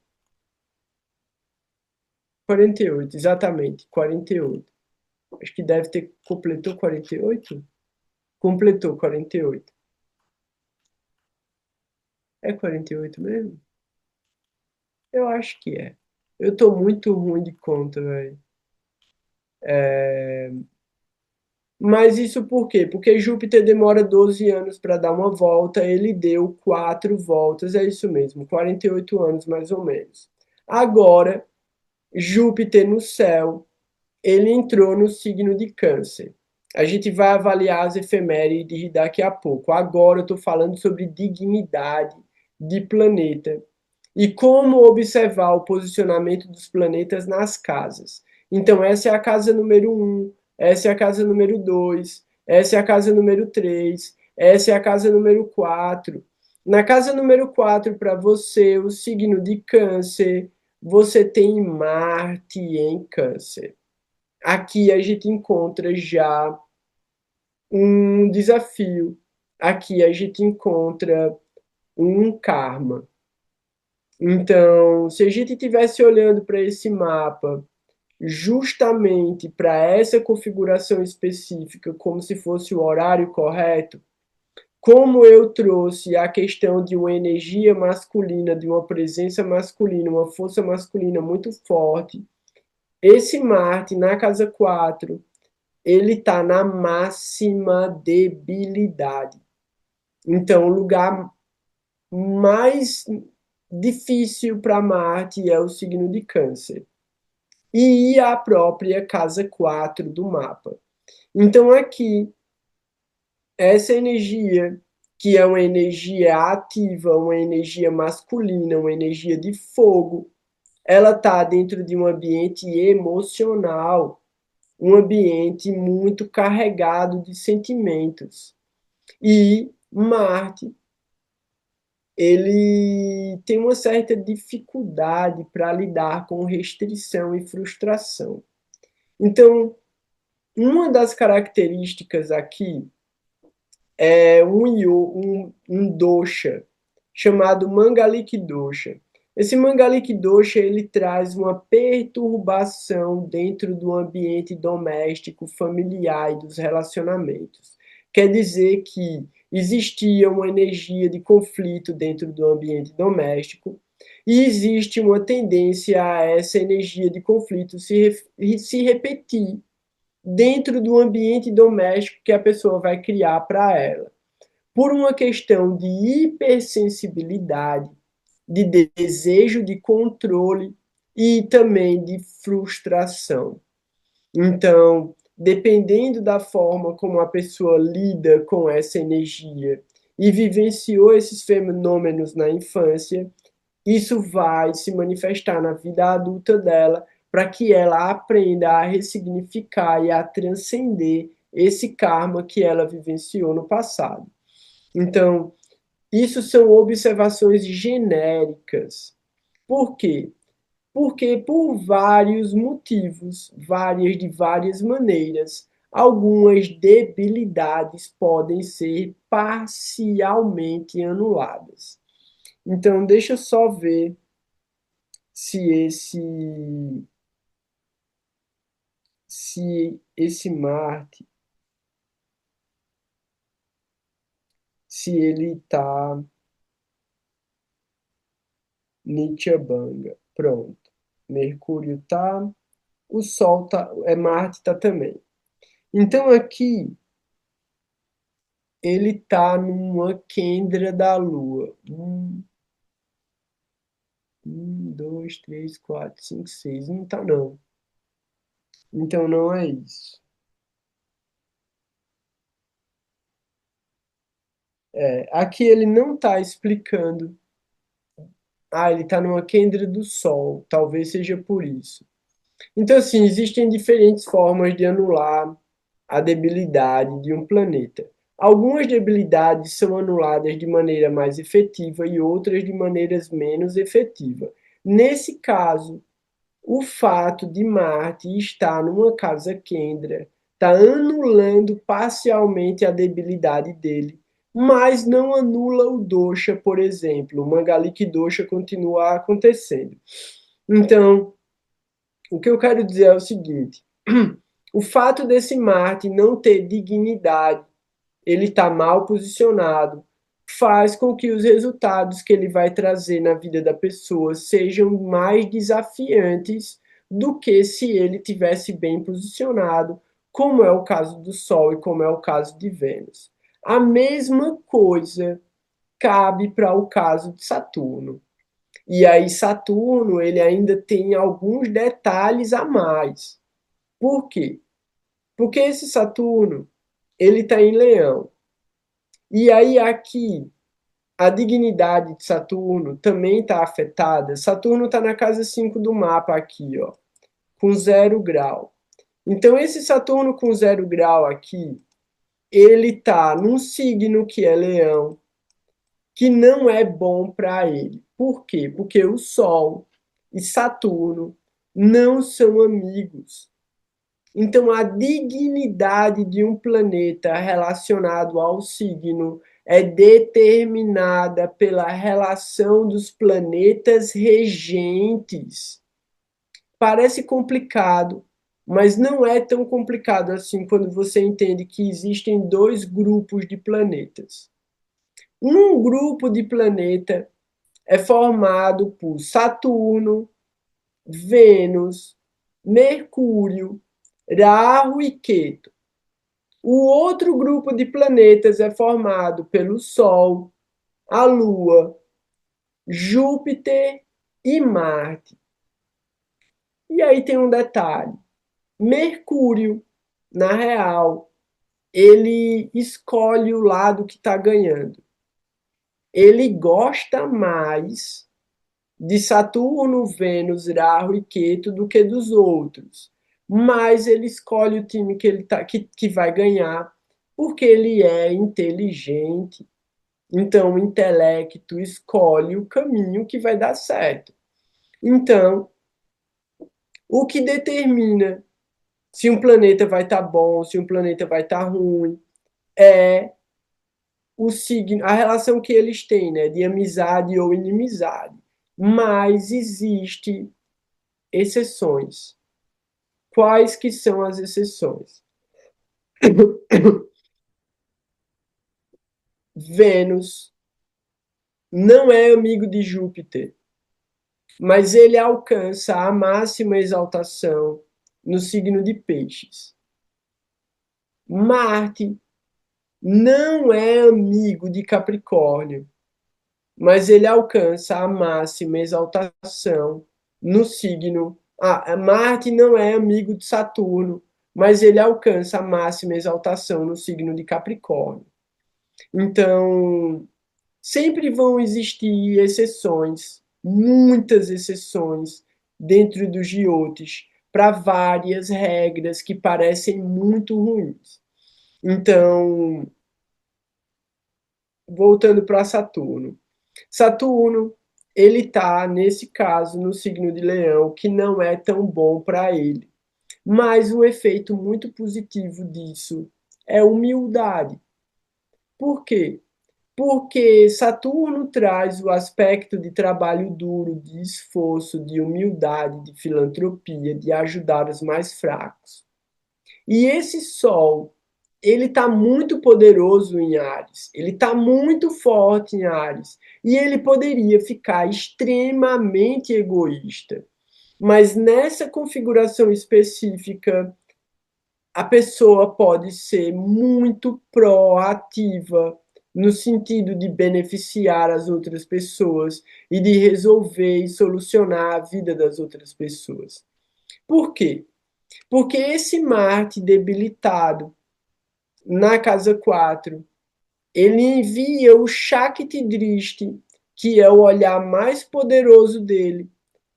Speaker 1: 48, exatamente, 48. Acho que deve ter, completou 48? Completou 48. É 48 mesmo? Eu acho que é. Eu tô muito ruim de conta, velho. Mas isso por quê? Porque Júpiter demora 12 anos para dar uma volta, ele deu 4 voltas, é isso mesmo, 48 anos mais ou menos. Agora, Júpiter no céu, ele entrou no signo de Câncer. A gente vai avaliar as efemérides daqui a pouco. Agora eu estou falando sobre dignidade de planeta e como observar o posicionamento dos planetas nas casas. Então, essa é a casa número um, essa é a casa número 2, essa é a casa número 3, essa é a casa número 4. Na casa número 4, para você, o signo de Câncer, você tem Marte em Câncer. Aqui a gente encontra já um desafio. Aqui a gente encontra um karma. Então, se a gente estivesse olhando para esse mapa justamente para essa configuração específica, como se fosse o horário correto, como eu trouxe a questão de uma energia masculina, de uma presença masculina, uma força masculina muito forte, esse Marte na casa 4 ele está na máxima debilidade. Então, o lugar mais difícil para Marte é o signo de Câncer. E a própria casa 4 do mapa. Então, aqui, essa energia, que é uma energia ativa, uma energia masculina, uma energia de fogo, ela está dentro de um ambiente emocional, um ambiente muito carregado de sentimentos. E Marte, ele tem uma certa dificuldade para lidar com restrição e frustração. Então, uma das características aqui é um dosha chamado Mangalik Dosha. Esse Mangalik Dosha ele traz uma perturbação dentro do ambiente doméstico, familiar e dos relacionamentos. Quer dizer que existia uma energia de conflito dentro do ambiente doméstico e existe uma tendência a essa energia de conflito se repetir dentro do ambiente doméstico que a pessoa vai criar para ela, por uma questão de hipersensibilidade, de desejo de controle e também de frustração. Então, dependendo da forma como a pessoa lida com essa energia e vivenciou esses fenômenos na infância, isso vai se manifestar na vida adulta dela para que ela aprenda a ressignificar e a transcender esse karma que ela vivenciou no passado. Então, isso são observações genéricas. Por quê? Porque por vários motivos, de várias maneiras, algumas debilidades podem ser parcialmente anuladas. Então, deixa eu só ver se esse Marte, se ele tá Nityabanga. Pronto. Mercúrio tá, o Sol tá, Marte tá também. Então aqui ele tá numa Kendra da Lua. Dois, três, quatro, cinco, seis. Não tá não. Então não é isso. Aqui ele não tá explicando. Ah, ele tá numa Kendra do Sol. Talvez seja por isso. Então, assim, existem diferentes formas de anular a debilidade de um planeta. Algumas debilidades são anuladas de maneira mais efetiva e outras de maneiras menos efetiva. Nesse caso, o fato de Marte estar numa casa Kendra está anulando parcialmente a debilidade dele, mas não anula o dosha, por exemplo. O Mangalik dosha continua acontecendo. Então, o que eu quero dizer é o seguinte: o fato desse Marte não ter dignidade, ele está mal posicionado, faz com que os resultados que ele vai trazer na vida da pessoa sejam mais desafiantes do que se ele tivesse bem posicionado, como é o caso do Sol e como é o caso de Vênus. A mesma coisa cabe para o caso de Saturno. E aí Saturno, ele ainda tem alguns detalhes a mais. Por quê? Porque esse Saturno, ele está em Leão. E aí aqui a dignidade de Saturno também está afetada. Saturno está na casa 5 do mapa aqui, ó, com 0 grau. Então, esse Saturno com 0 grau aqui, ele está num signo que é Leão, que não é bom para ele. Por quê? Porque o Sol e Saturno não são amigos. Então, a dignidade de um planeta relacionado ao signo é determinada pela relação dos planetas regentes. Parece complicado, mas não é tão complicado assim quando você entende que existem dois grupos de planetas. Um grupo de planeta é formado por Saturno, Vênus, Mercúrio, Rahu e Quetu. O outro grupo de planetas é formado pelo Sol, a Lua, Júpiter e Marte. E aí tem um detalhe: Mercúrio, na real, ele escolhe o lado que está ganhando. Ele gosta mais de Saturno, Vênus, Rahu e Quetu do que dos outros. Mas ele escolhe o time que vai ganhar porque ele é inteligente. Então, o intelecto escolhe o caminho que vai dar certo. Então, o que determina se um planeta vai estar bom, se um planeta vai estar ruim, é o signo, a relação que eles têm, né, de amizade ou inimizade. Mas existe exceções. Quais que são as exceções? Vênus não é amigo de Júpiter, mas ele alcança a máxima exaltação no signo de Peixes. Marte não é amigo de Capricórnio, mas ele alcança a máxima exaltação no signo. Marte não é amigo de Saturno, mas ele alcança a máxima exaltação no signo de Capricórnio. Então, sempre vão existir exceções, muitas exceções, dentro dos Jyotish, para várias regras que parecem muito ruins. Então, voltando para Saturno. Saturno, ele está, nesse caso, no signo de Leão, que não é tão bom para ele. Mas o efeito muito positivo disso é humildade. Por quê? Porque Saturno traz o aspecto de trabalho duro, de esforço, de humildade, de filantropia, de ajudar os mais fracos. E esse Sol, ele está muito poderoso em Áries, ele está muito forte em Áries, e ele poderia ficar extremamente egoísta. Mas nessa configuração específica, a pessoa pode ser muito proativa no sentido de beneficiar as outras pessoas e de resolver e solucionar a vida das outras pessoas. Por quê? Porque esse Marte debilitado na casa 4, ele envia o Shakti Drishti, que é o olhar mais poderoso dele,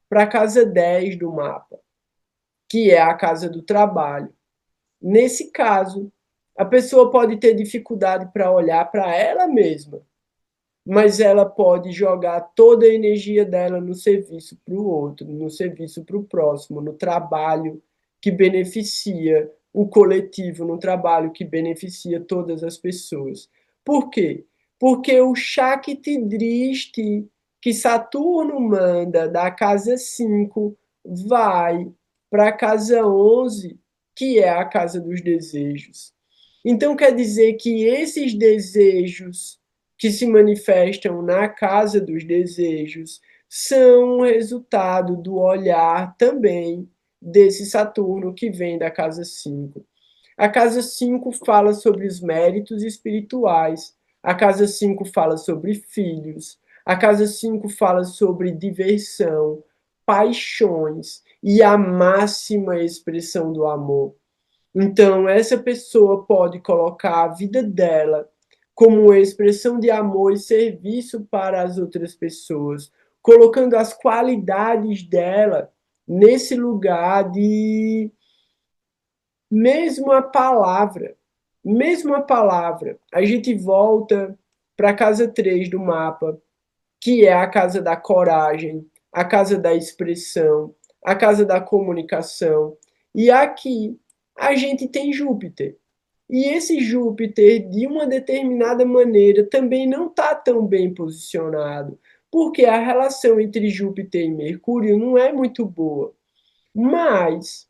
Speaker 1: para a casa 10 do mapa, que é a casa do trabalho. Nesse caso, a pessoa pode ter dificuldade para olhar para ela mesma, mas ela pode jogar toda a energia dela no serviço para o outro, no serviço para o próximo, no trabalho que beneficia o coletivo, no trabalho que beneficia todas as pessoas. Por quê? Porque o Shakti Drishti que Saturno manda da casa 5 vai para a casa 11, que é a casa dos desejos. Então quer dizer que esses desejos que se manifestam na casa dos desejos são resultado do olhar também desse Saturno que vem da casa 5. A casa 5 fala sobre os méritos espirituais. A casa 5 fala sobre filhos. A casa 5 fala sobre diversão, paixões e a máxima expressão do amor. Então, essa pessoa pode colocar a vida dela como expressão de amor e serviço para as outras pessoas, colocando as qualidades dela nesse lugar de mesmo a palavra, a gente volta para a casa 3 do mapa, que é a casa da coragem, a casa da expressão, a casa da comunicação. E aqui a gente tem Júpiter. E esse Júpiter, de uma determinada maneira, também não está tão bem posicionado, porque a relação entre Júpiter e Mercúrio não é muito boa. Mas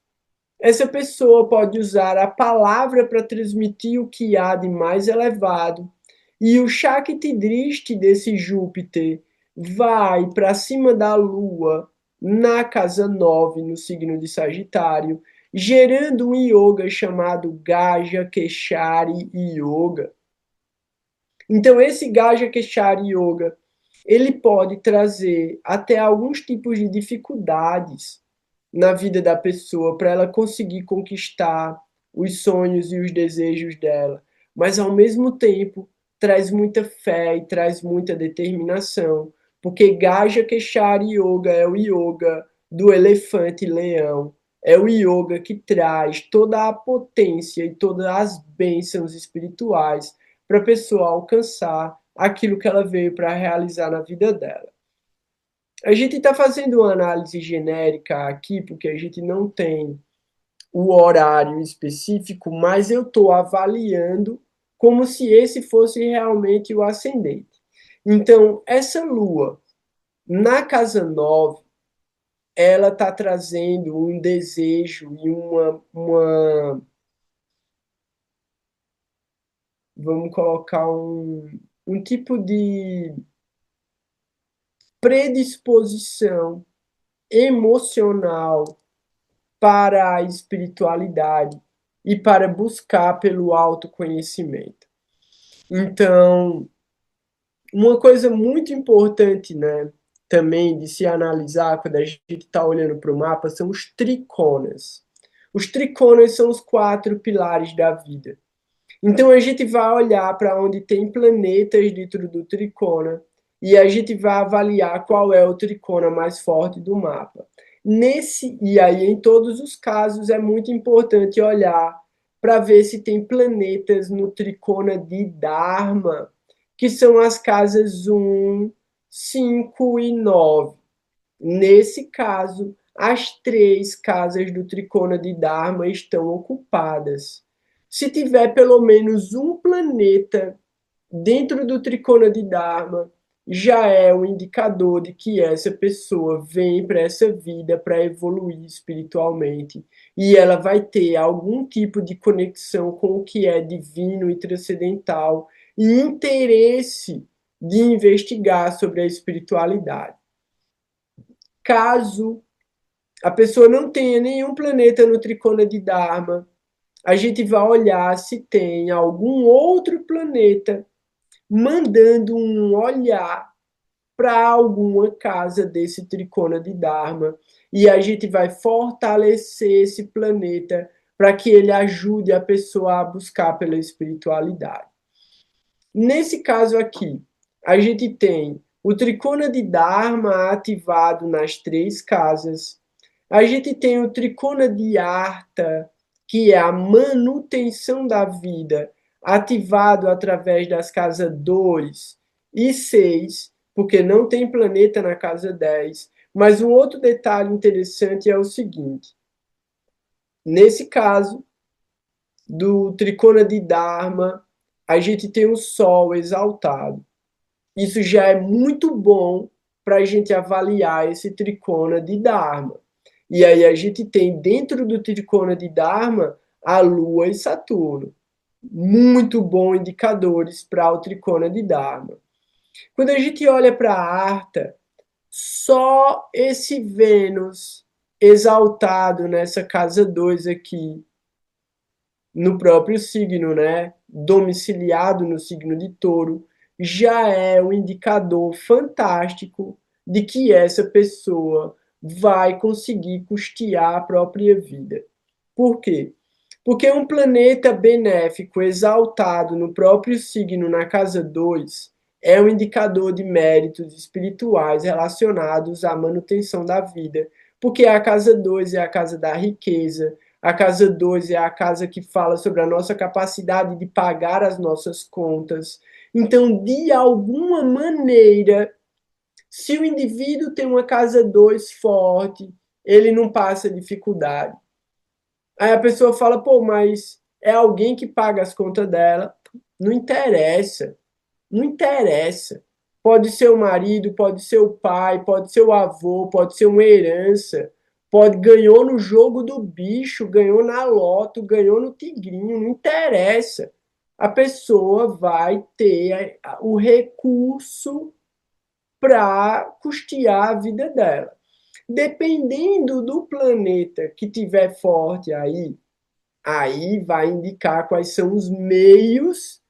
Speaker 1: essa pessoa pode usar a palavra para transmitir o que há de mais elevado. E o Shakti Drishti desse Júpiter vai para cima da Lua na casa 9, no signo de Sagitário, gerando um yoga chamado Gaja Keshari Yoga. Então, esse Gaja Keshari Yoga, ele pode trazer até alguns tipos de dificuldades na vida da pessoa para ela conseguir conquistar os sonhos e os desejos dela, mas ao mesmo tempo traz muita fé e traz muita determinação, porque Gaja Keshari Yoga é o yoga do elefante leão, é o yoga que traz toda a potência e todas as bênçãos espirituais para a pessoa alcançar aquilo que ela veio para realizar na vida dela. A gente está fazendo uma análise genérica aqui, porque a gente não tem o horário específico, mas eu estou avaliando como se esse fosse realmente o ascendente. Então, essa lua na casa 9, ela está trazendo um desejo e vamos colocar um tipo de predisposição emocional para a espiritualidade e para buscar pelo autoconhecimento. Então, uma coisa muito importante, né, também de se analisar quando a gente está olhando para o mapa são os triconas. Os triconas são os 4 pilares da vida. Então a gente vai olhar para onde tem planetas dentro do tricona e a gente vai avaliar qual é o tricona mais forte do mapa. E aí, em todos os casos, é muito importante olhar para ver se tem planetas no tricona de Dharma, que são as casas 1, 5 e 9. Nesse caso, as 3 casas do tricona de Dharma estão ocupadas. Se tiver pelo menos um planeta dentro do tricona de Dharma, já é um indicador de que essa pessoa vem para essa vida para evoluir espiritualmente e ela vai ter algum tipo de conexão com o que é divino e transcendental e interesse de investigar sobre a espiritualidade. Caso a pessoa não tenha nenhum planeta no tricona de Dharma, a gente vai olhar se tem algum outro planeta mandando um olhar para alguma casa desse tricona de Dharma e a gente vai fortalecer esse planeta para que ele ajude a pessoa a buscar pela espiritualidade. Nesse caso aqui, a gente tem o tricona de Dharma ativado nas 3 casas, a gente tem o tricona de Artha, que é a manutenção da vida, ativado através das casas 2 e 6, porque não tem planeta na casa 10. Mas um outro detalhe interessante é o seguinte: nesse caso do tricona de Dharma, a gente tem o Sol exaltado. Isso já é muito bom para a gente avaliar esse tricona de Dharma. E aí a gente tem dentro do tricona de Dharma a Lua e Saturno. muito bons indicadores para o tricona de Dharma. Quando a gente olha para a Arta, só esse Vênus exaltado nessa casa 2 aqui, no próprio signo, né? Domiciliado no signo de Touro, já é um indicador fantástico de que essa pessoa vai conseguir custear a própria vida. Por quê? Porque um planeta benéfico exaltado no próprio signo na casa 2 é um indicador de méritos espirituais relacionados à manutenção da vida. Porque a casa 2 é a casa da riqueza, a casa 2 é a casa que fala sobre a nossa capacidade de pagar as nossas contas. Então, de alguma maneira, se o indivíduo tem uma casa 2 forte, ele não passa dificuldade. Aí a pessoa fala, pô, mas é alguém que paga as contas dela. Não interessa. Não interessa. Pode ser o marido, pode ser o pai, pode ser o avô, pode ser uma herança. Pode ganhou no jogo do bicho, ganhou na loto, ganhou no tigrinho, não interessa. A pessoa vai ter o recurso para custear a vida dela. Dependendo do planeta que tiver forte aí vai indicar quais são os meios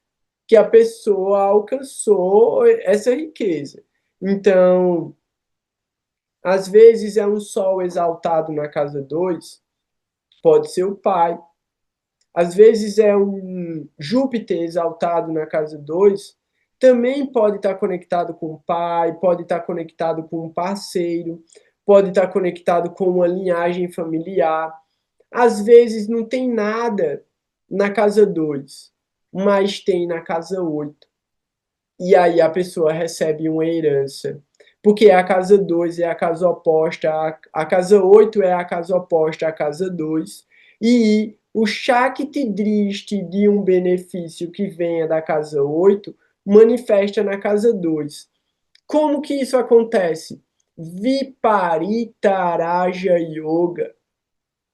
Speaker 1: que a pessoa alcançou essa riqueza. Então, às vezes é um Sol exaltado na casa 2, pode ser o pai. Às vezes é um Júpiter exaltado na casa 2, também pode estar conectado com o pai, pode estar conectado com um parceiro, pode estar conectado com uma linhagem familiar. Às vezes não tem nada na casa 2, mas tem na casa 8. E aí a pessoa recebe uma herança. Porque a casa 2 é a casa oposta, a casa 8 é a casa oposta à casa 2. E o Shakti Drishti de um benefício que venha da casa 8 manifesta na casa 2. Como que isso acontece? Viparita Raja Yoga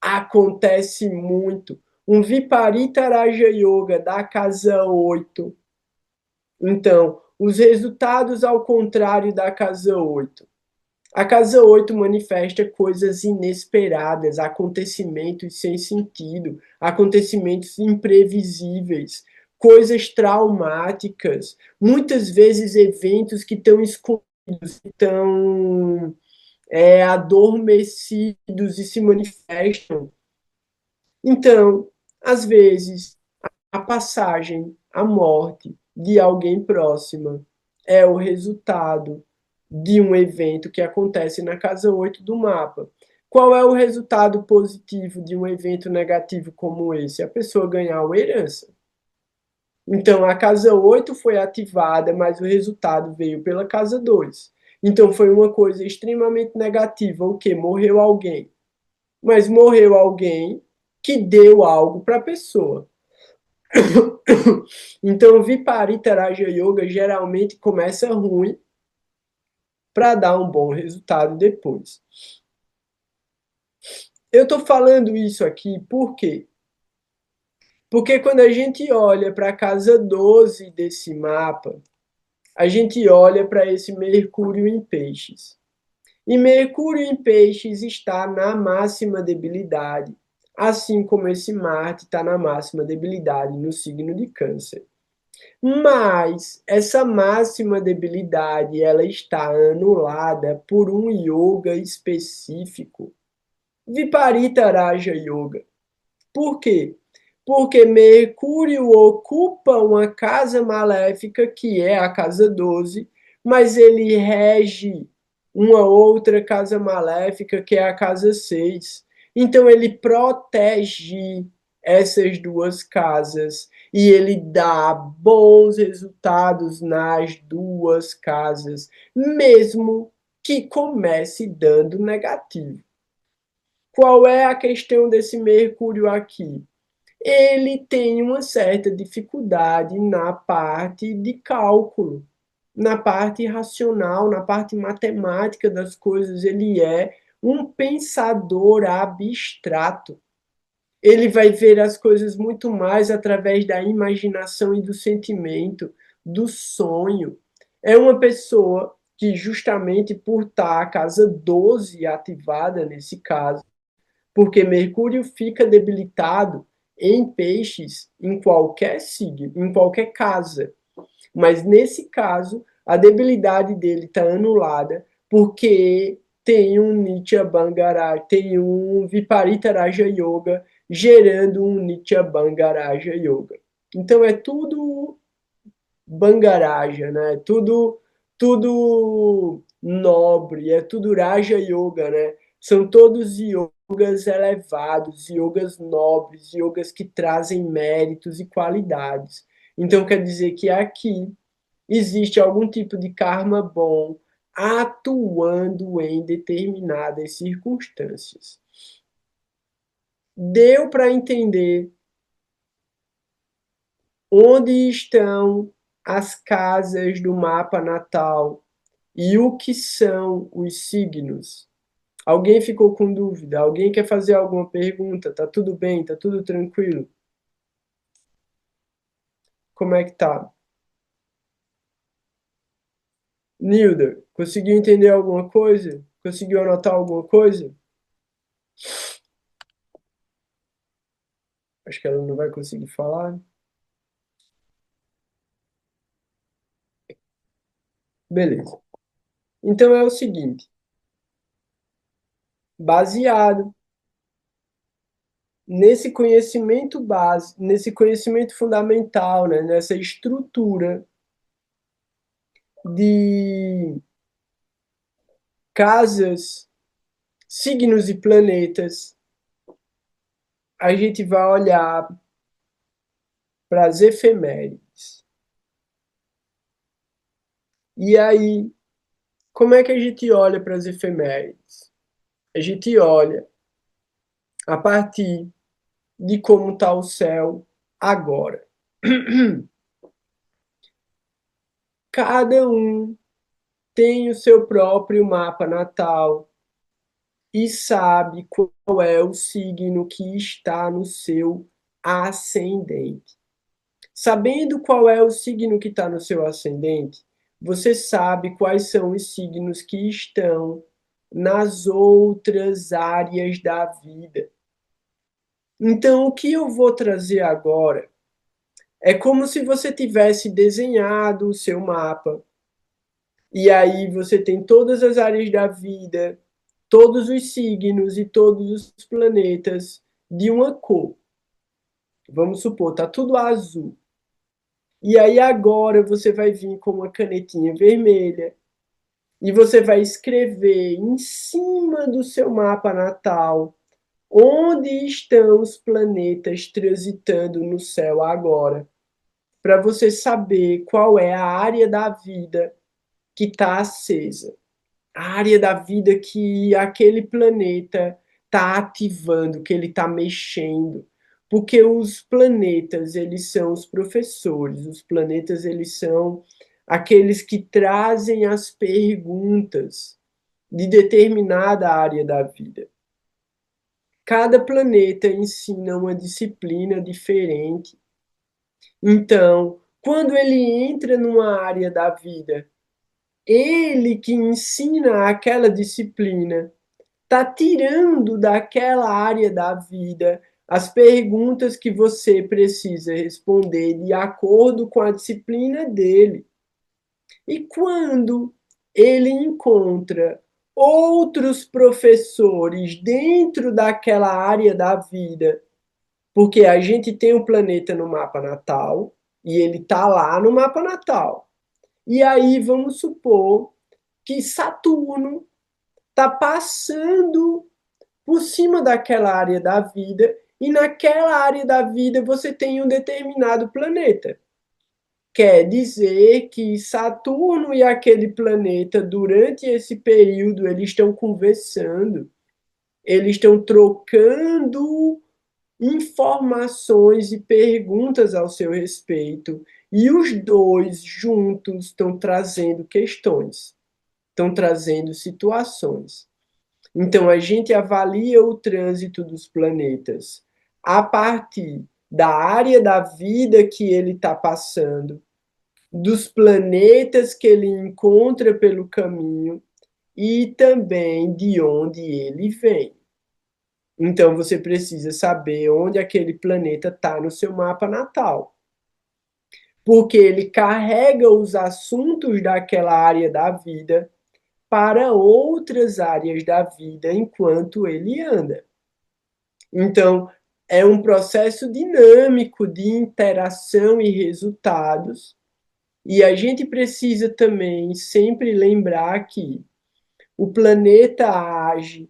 Speaker 1: acontece muito. Um Viparita Raja Yoga da casa 8. Então, os resultados ao contrário da casa 8. A casa 8 manifesta coisas inesperadas, acontecimentos sem sentido, acontecimentos imprevisíveis, coisas traumáticas, muitas vezes eventos que estão escondidos, estão adormecidos e se manifestam. Então, às vezes, a passagem, a morte de alguém próxima é o resultado de um evento que acontece na casa 8 do mapa. Qual é o resultado positivo de um evento negativo como esse? A pessoa ganhar uma herança. Então, a casa 8 foi ativada, mas o resultado veio pela casa 2. Então, foi uma coisa extremamente negativa. O que? Morreu alguém. Mas morreu alguém que deu algo para a pessoa. Então, Viparita Raja Yoga geralmente começa ruim para dar um bom resultado depois. Eu estou falando isso aqui por quê? Porque quando a gente olha para a casa 12 desse mapa, a gente olha para esse Mercúrio em Peixes. E Mercúrio em Peixes está na máxima debilidade, assim como esse Marte está na máxima debilidade no signo de Câncer. Mas essa máxima debilidade ela está anulada por um yoga específico, Viparita Raja Yoga. Por quê? Porque Mercúrio ocupa uma casa maléfica, que é a casa 12, mas ele rege uma outra casa maléfica, que é a casa 6. Então ele protege essas duas casas e ele dá bons resultados nas duas casas, mesmo que comece dando negativo. Qual é a questão desse Mercúrio aqui? Ele tem uma certa dificuldade na parte de cálculo, na parte racional, na parte matemática das coisas. Ele é um pensador abstrato. Ele vai ver as coisas muito mais através da imaginação e do sentimento, do sonho. É uma pessoa que, justamente por estar a casa 12 ativada nesse caso, porque Mercúrio fica debilitado em peixes em qualquer signo, em qualquer casa. Mas nesse caso, a debilidade dele está anulada porque tem um Nitya Bangaraja, tem um Viparita Raja Yoga gerando um Nitya Bangaraja Yoga. Então é tudo Bangaraja, né? Tudo nobre, é tudo Raja Yoga, né? São todos yogas elevados, yogas nobres, yogas que trazem méritos e qualidades. Então quer dizer que aqui existe algum tipo de karma bom atuando em determinadas circunstâncias. Deu para entender onde estão as casas do mapa natal e o que são os signos? Alguém ficou com dúvida? Alguém quer fazer alguma pergunta? Tá tudo bem? Tá tudo tranquilo? Como é que tá? Nilda, conseguiu entender alguma coisa? Conseguiu anotar alguma coisa? Acho que ela não vai conseguir falar. Beleza. Então é o seguinte, baseado nesse conhecimento base, nesse conhecimento fundamental, né, nessa estrutura de casas, signos e planetas, a gente vai olhar para as efemérides. E aí, como é que a gente olha para as efemérides? A gente olha a partir de como está o céu agora. Cada um tem o seu próprio mapa natal e sabe qual é o signo que está no seu ascendente. Sabendo qual é o signo que está no seu ascendente, você sabe quais são os signos que estão nas outras áreas da vida. Então, o que eu vou trazer agora é como se você tivesse desenhado o seu mapa. E aí você tem todas as áreas da vida, todos os signos e todos os planetas de uma cor. Vamos supor, tá tudo azul. E aí agora você vai vir com uma canetinha vermelha e você vai escrever em cima do seu mapa natal onde estão os planetas transitando no céu agora, para você saber qual é a área da vida que está acesa, a área da vida que aquele planeta está ativando, que ele está mexendo. Porque os planetas, eles são os professores, os planetas, eles são aqueles que trazem as perguntas de determinada área da vida. Cada planeta ensina uma disciplina diferente. Então, quando ele entra numa área da vida, ele que ensina aquela disciplina está tirando daquela área da vida as perguntas que você precisa responder de acordo com a disciplina dele. E quando ele encontra outros professores dentro daquela área da vida, porque a gente tem um planeta no mapa natal e ele está lá no mapa natal. E aí vamos supor que Saturno está passando por cima daquela área da vida e naquela área da vida você tem um determinado planeta. Quer dizer que Saturno e aquele planeta, durante esse período, eles estão conversando, eles estão trocando informações e perguntas ao seu respeito, e os dois juntos estão trazendo questões, estão trazendo situações. Então, a gente avalia o trânsito dos planetas a partir da área da vida que ele está passando, dos planetas que ele encontra pelo caminho e também de onde ele vem. Então você precisa saber onde aquele planeta está no seu mapa natal, porque ele carrega os assuntos daquela área da vida para outras áreas da vida enquanto ele anda. Então, é um processo dinâmico de interação e resultados, e a gente precisa também sempre lembrar que o planeta age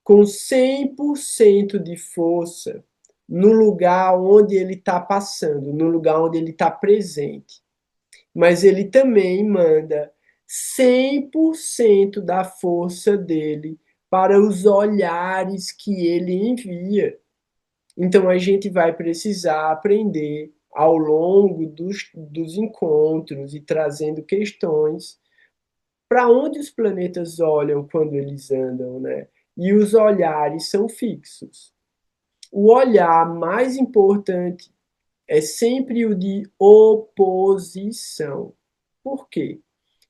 Speaker 1: com 100% de força no lugar onde ele está passando, no lugar onde ele está presente. Mas ele também manda 100% da força dele para os olhares que ele envia. Então a gente vai precisar aprender ao longo dos encontros e trazendo questões para onde os planetas olham quando eles andam, né? E os olhares são fixos. O olhar mais importante é sempre o de oposição. Por quê?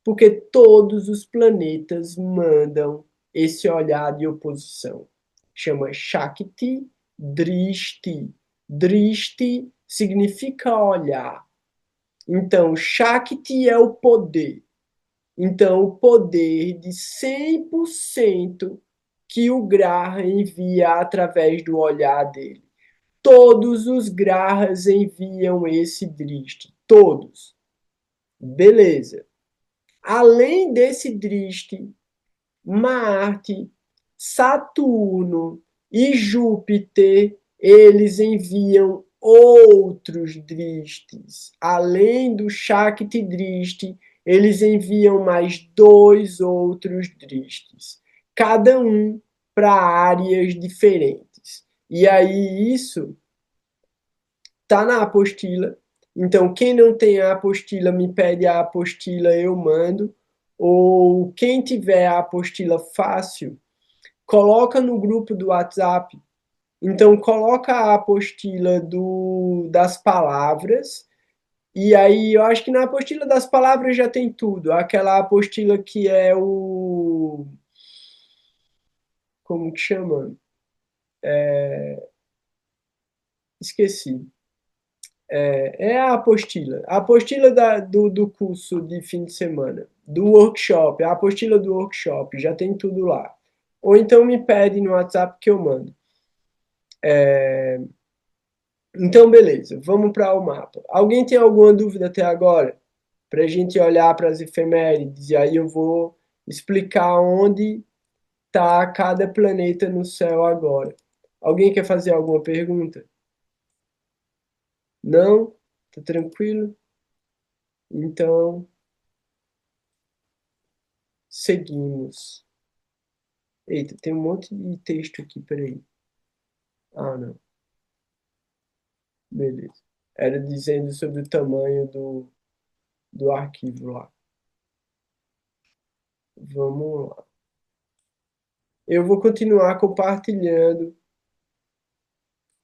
Speaker 1: Porque todos os planetas mandam esse olhar de oposição. Chama Shakti Drishti. Drishti significa olhar. Então, Shakti é o poder. Então, o poder de 100% que o Graha envia através do olhar dele. Todos os Grahas enviam esse Drishti. Todos. Beleza. Além desse Drishti, Marte, Saturno e Júpiter, eles enviam outros Drishtis. Além do Shakti Drishti, eles enviam mais 2 outros Drishtis, cada um para áreas diferentes. E aí isso tá na apostila. Então, quem não tem a apostila, me pede a apostila, eu mando. Ou quem tiver a apostila fácil, coloca no grupo do WhatsApp. Então, coloca a apostila das palavras. E aí, eu acho que na apostila das palavras já tem tudo. Aquela apostila que é o. Como que chama? Esqueci. É a apostila. A apostila do curso de fim de semana. Do workshop. A apostila do workshop. Já tem tudo lá. Ou então me pede no WhatsApp que eu mando. Então, beleza. Vamos para o mapa. Alguém tem alguma dúvida até agora? Para a gente olhar para as efemérides. E aí eu vou explicar onde está cada planeta no céu agora. Alguém quer fazer alguma pergunta? Não? Tá tranquilo? Então, seguimos. Eita, tem um monte de texto aqui, peraí. Ah, não. Beleza. Era dizendo sobre o tamanho do arquivo lá. Vamos lá. Eu vou continuar compartilhando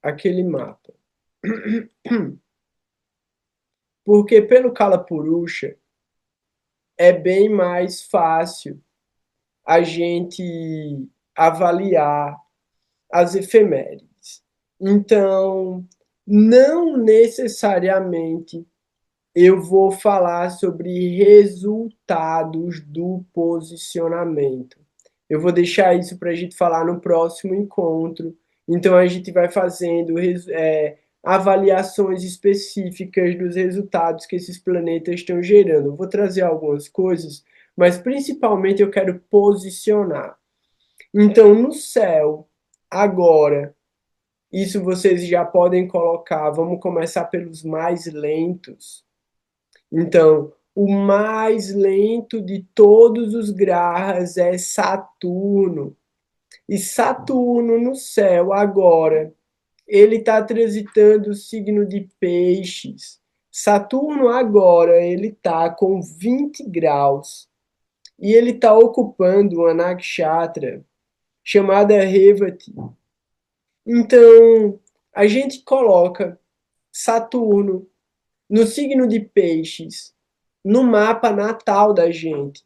Speaker 1: aquele mapa. Porque pelo Kalapurusha é bem mais fácil a gente avaliar as efemérides. Então, não necessariamente eu vou falar sobre resultados do posicionamento. Eu vou deixar isso para a gente falar no próximo encontro. Então, a gente vai fazendo avaliações específicas dos resultados que esses planetas estão gerando. Eu vou trazer algumas coisas, mas principalmente eu quero posicionar. Então, no céu, agora, isso vocês já podem colocar. Vamos começar pelos mais lentos. Então, o mais lento de todos os grahas é Saturno. E Saturno no céu agora, ele está transitando o signo de Peixes. Saturno agora, ele está com 20 graus. E ele está ocupando uma nakshatra chamada Revati. Então, a gente coloca Saturno no signo de Peixes, no mapa natal da gente,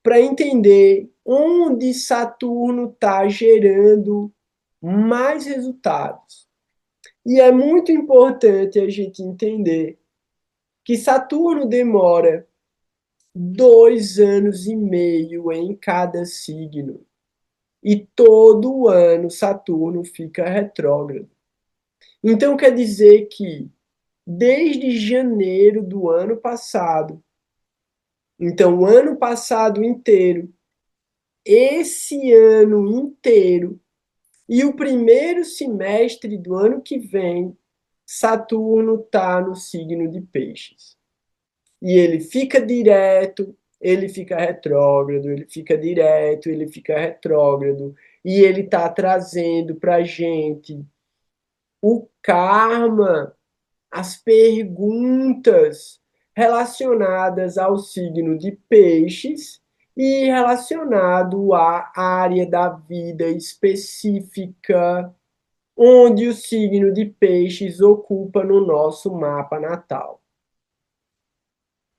Speaker 1: para entender onde Saturno está gerando mais resultados. E é muito importante a gente entender que Saturno demora 2 anos e meio em cada signo. E todo ano Saturno fica retrógrado. Então quer dizer que desde janeiro do ano passado, então o ano passado inteiro, esse ano inteiro e o primeiro semestre do ano que vem, Saturno está no signo de Peixes. E ele fica direto, ele fica retrógrado, ele fica direto, ele fica retrógrado. E ele está trazendo para a gente o karma, as perguntas relacionadas ao signo de Peixes e relacionado à área da vida específica onde o signo de Peixes ocupa no nosso mapa natal.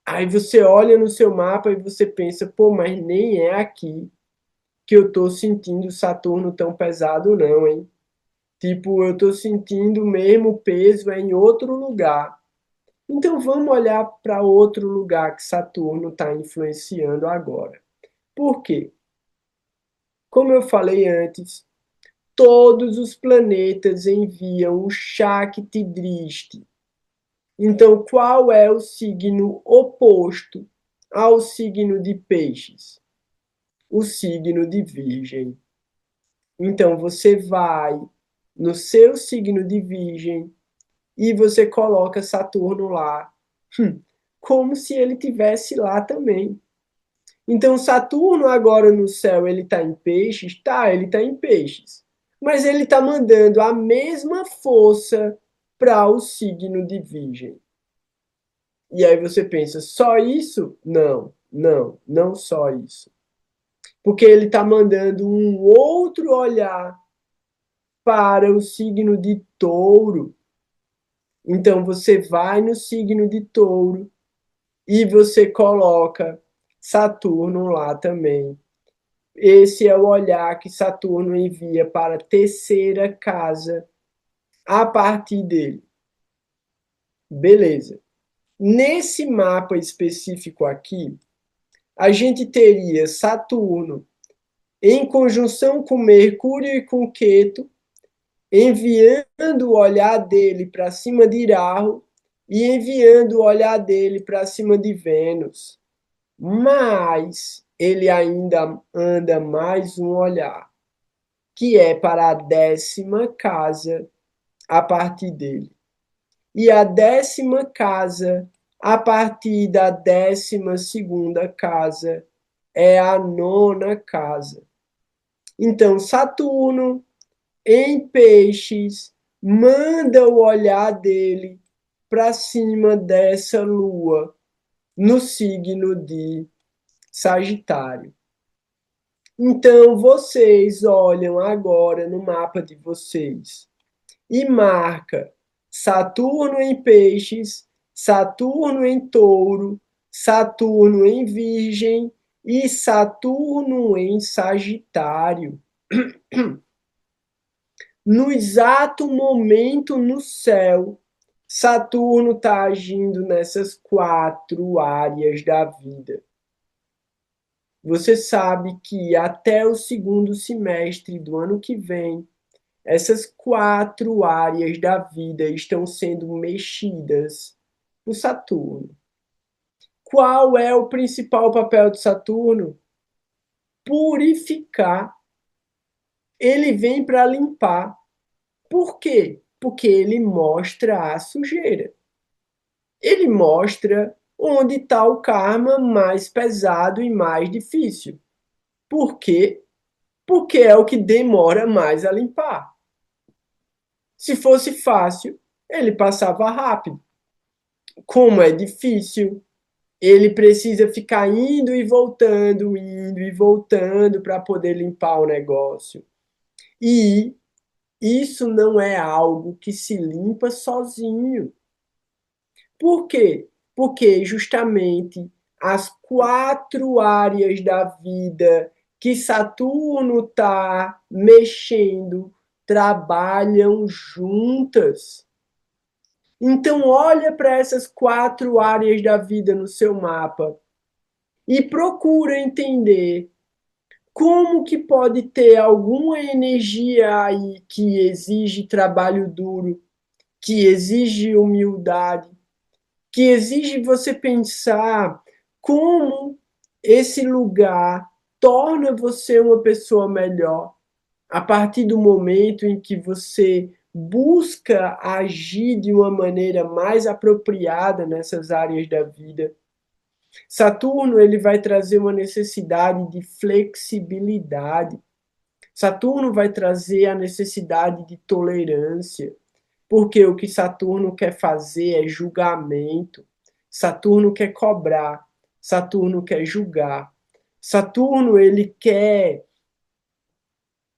Speaker 1: Aí você olha no seu mapa e você pensa, pô, mas nem é aqui que eu tô sentindo Saturno tão pesado não, hein? Tipo, eu tô sentindo o mesmo peso em outro lugar. Então vamos olhar para outro lugar que Saturno está influenciando agora. Por quê? Como eu falei antes, todos os planetas enviam o Shakti Drishti. Então, qual é o signo oposto ao signo de Peixes? O signo de Virgem. Então, você vai no seu signo de Virgem e você coloca Saturno lá, como se ele tivesse lá também. Então, Saturno agora no céu, ele está em Peixes? Tá, ele está em Peixes. Mas ele está mandando a mesma força para o signo de Virgem. E aí você pensa, só isso? Não, não, não só isso. Porque ele está mandando um outro olhar para o signo de Touro. Então você vai no signo de Touro e você coloca Saturno lá também. Esse é o olhar que Saturno envia para a terceira casa a partir dele. Beleza. Nesse mapa específico aqui, a gente teria Saturno em conjunção com Mercúrio e com Queto, enviando o olhar dele para cima de Rahu e enviando o olhar dele para cima de Vênus. Mas ele ainda anda mais um olhar, que é para a 10ª casa a partir dele. E a 10ª casa, a partir da 12ª casa, é a 9ª casa. Então, Saturno, em Peixes, manda o olhar dele para cima dessa lua, no signo de Sagitário. Então, vocês olham agora no mapa de vocês e marca Saturno em Peixes, Saturno em Touro, Saturno em Virgem e Saturno em Sagitário. No exato momento no céu, Saturno está agindo nessas 4 áreas da vida. Você sabe que até o segundo semestre do ano que vem, essas 4 áreas da vida estão sendo mexidas por Saturno. Qual é o principal papel de Saturno? Purificar. Ele vem para limpar. Por quê? Porque ele mostra a sujeira. Ele mostra onde está o karma mais pesado e mais difícil. Por quê? Porque é o que demora mais a limpar. Se fosse fácil, ele passava rápido. Como é difícil, ele precisa ficar indo e voltando para poder limpar o negócio. E isso não é algo que se limpa sozinho. Por quê? Porque justamente as 4 áreas da vida que Saturno está mexendo trabalham juntas. Então, olha para essas 4 áreas da vida no seu mapa e procura entender como que pode ter alguma energia aí que exige trabalho duro, que exige humildade, que exige você pensar como esse lugar torna você uma pessoa melhor a partir do momento em que você busca agir de uma maneira mais apropriada nessas áreas da vida. Saturno ele vai trazer uma necessidade de flexibilidade. Saturno vai trazer a necessidade de tolerância, porque o que Saturno quer fazer é julgamento. Saturno quer cobrar, Saturno quer julgar. Saturno ele quer,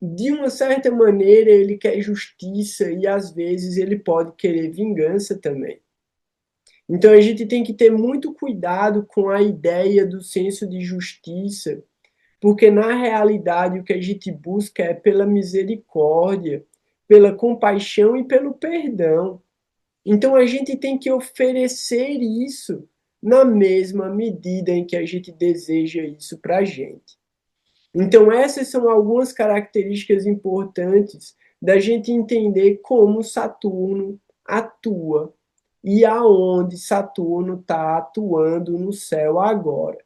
Speaker 1: de uma certa maneira, ele quer justiça e às vezes ele pode querer vingança também. Então a gente tem que ter muito cuidado com a ideia do senso de justiça, porque na realidade o que a gente busca é pela misericórdia, pela compaixão e pelo perdão. Então a gente tem que oferecer isso na mesma medida em que a gente deseja isso para a gente. Então essas são algumas características importantes da gente entender como Saturno atua e aonde Saturno está atuando no céu agora.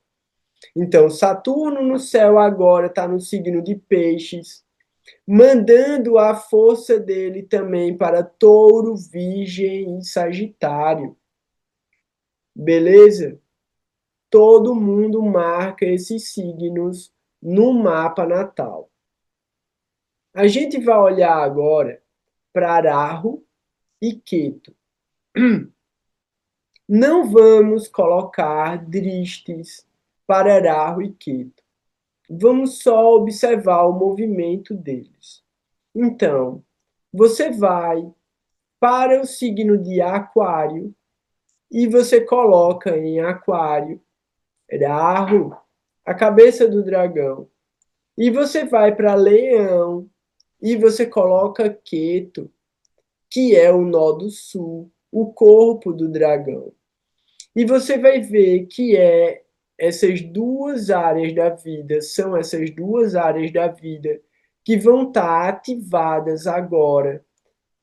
Speaker 1: Então, Saturno no céu agora está no signo de Peixes, mandando a força dele também para Touro, Virgem e Sagitário. Beleza? Todo mundo marca esses signos no mapa natal. A gente vai olhar agora para Arahu e Ketu. Não vamos colocar dristes para Arahu e Ketu. Vamos só observar o movimento deles. Então, você vai para o signo de Aquário e você coloca em Aquário Rahu, a cabeça do dragão. E você vai para Leão e você coloca Ketu, que é o nó do sul, o corpo do dragão. E você vai ver que essas 2 áreas da vida, são essas 2 áreas da vida que vão estar ativadas agora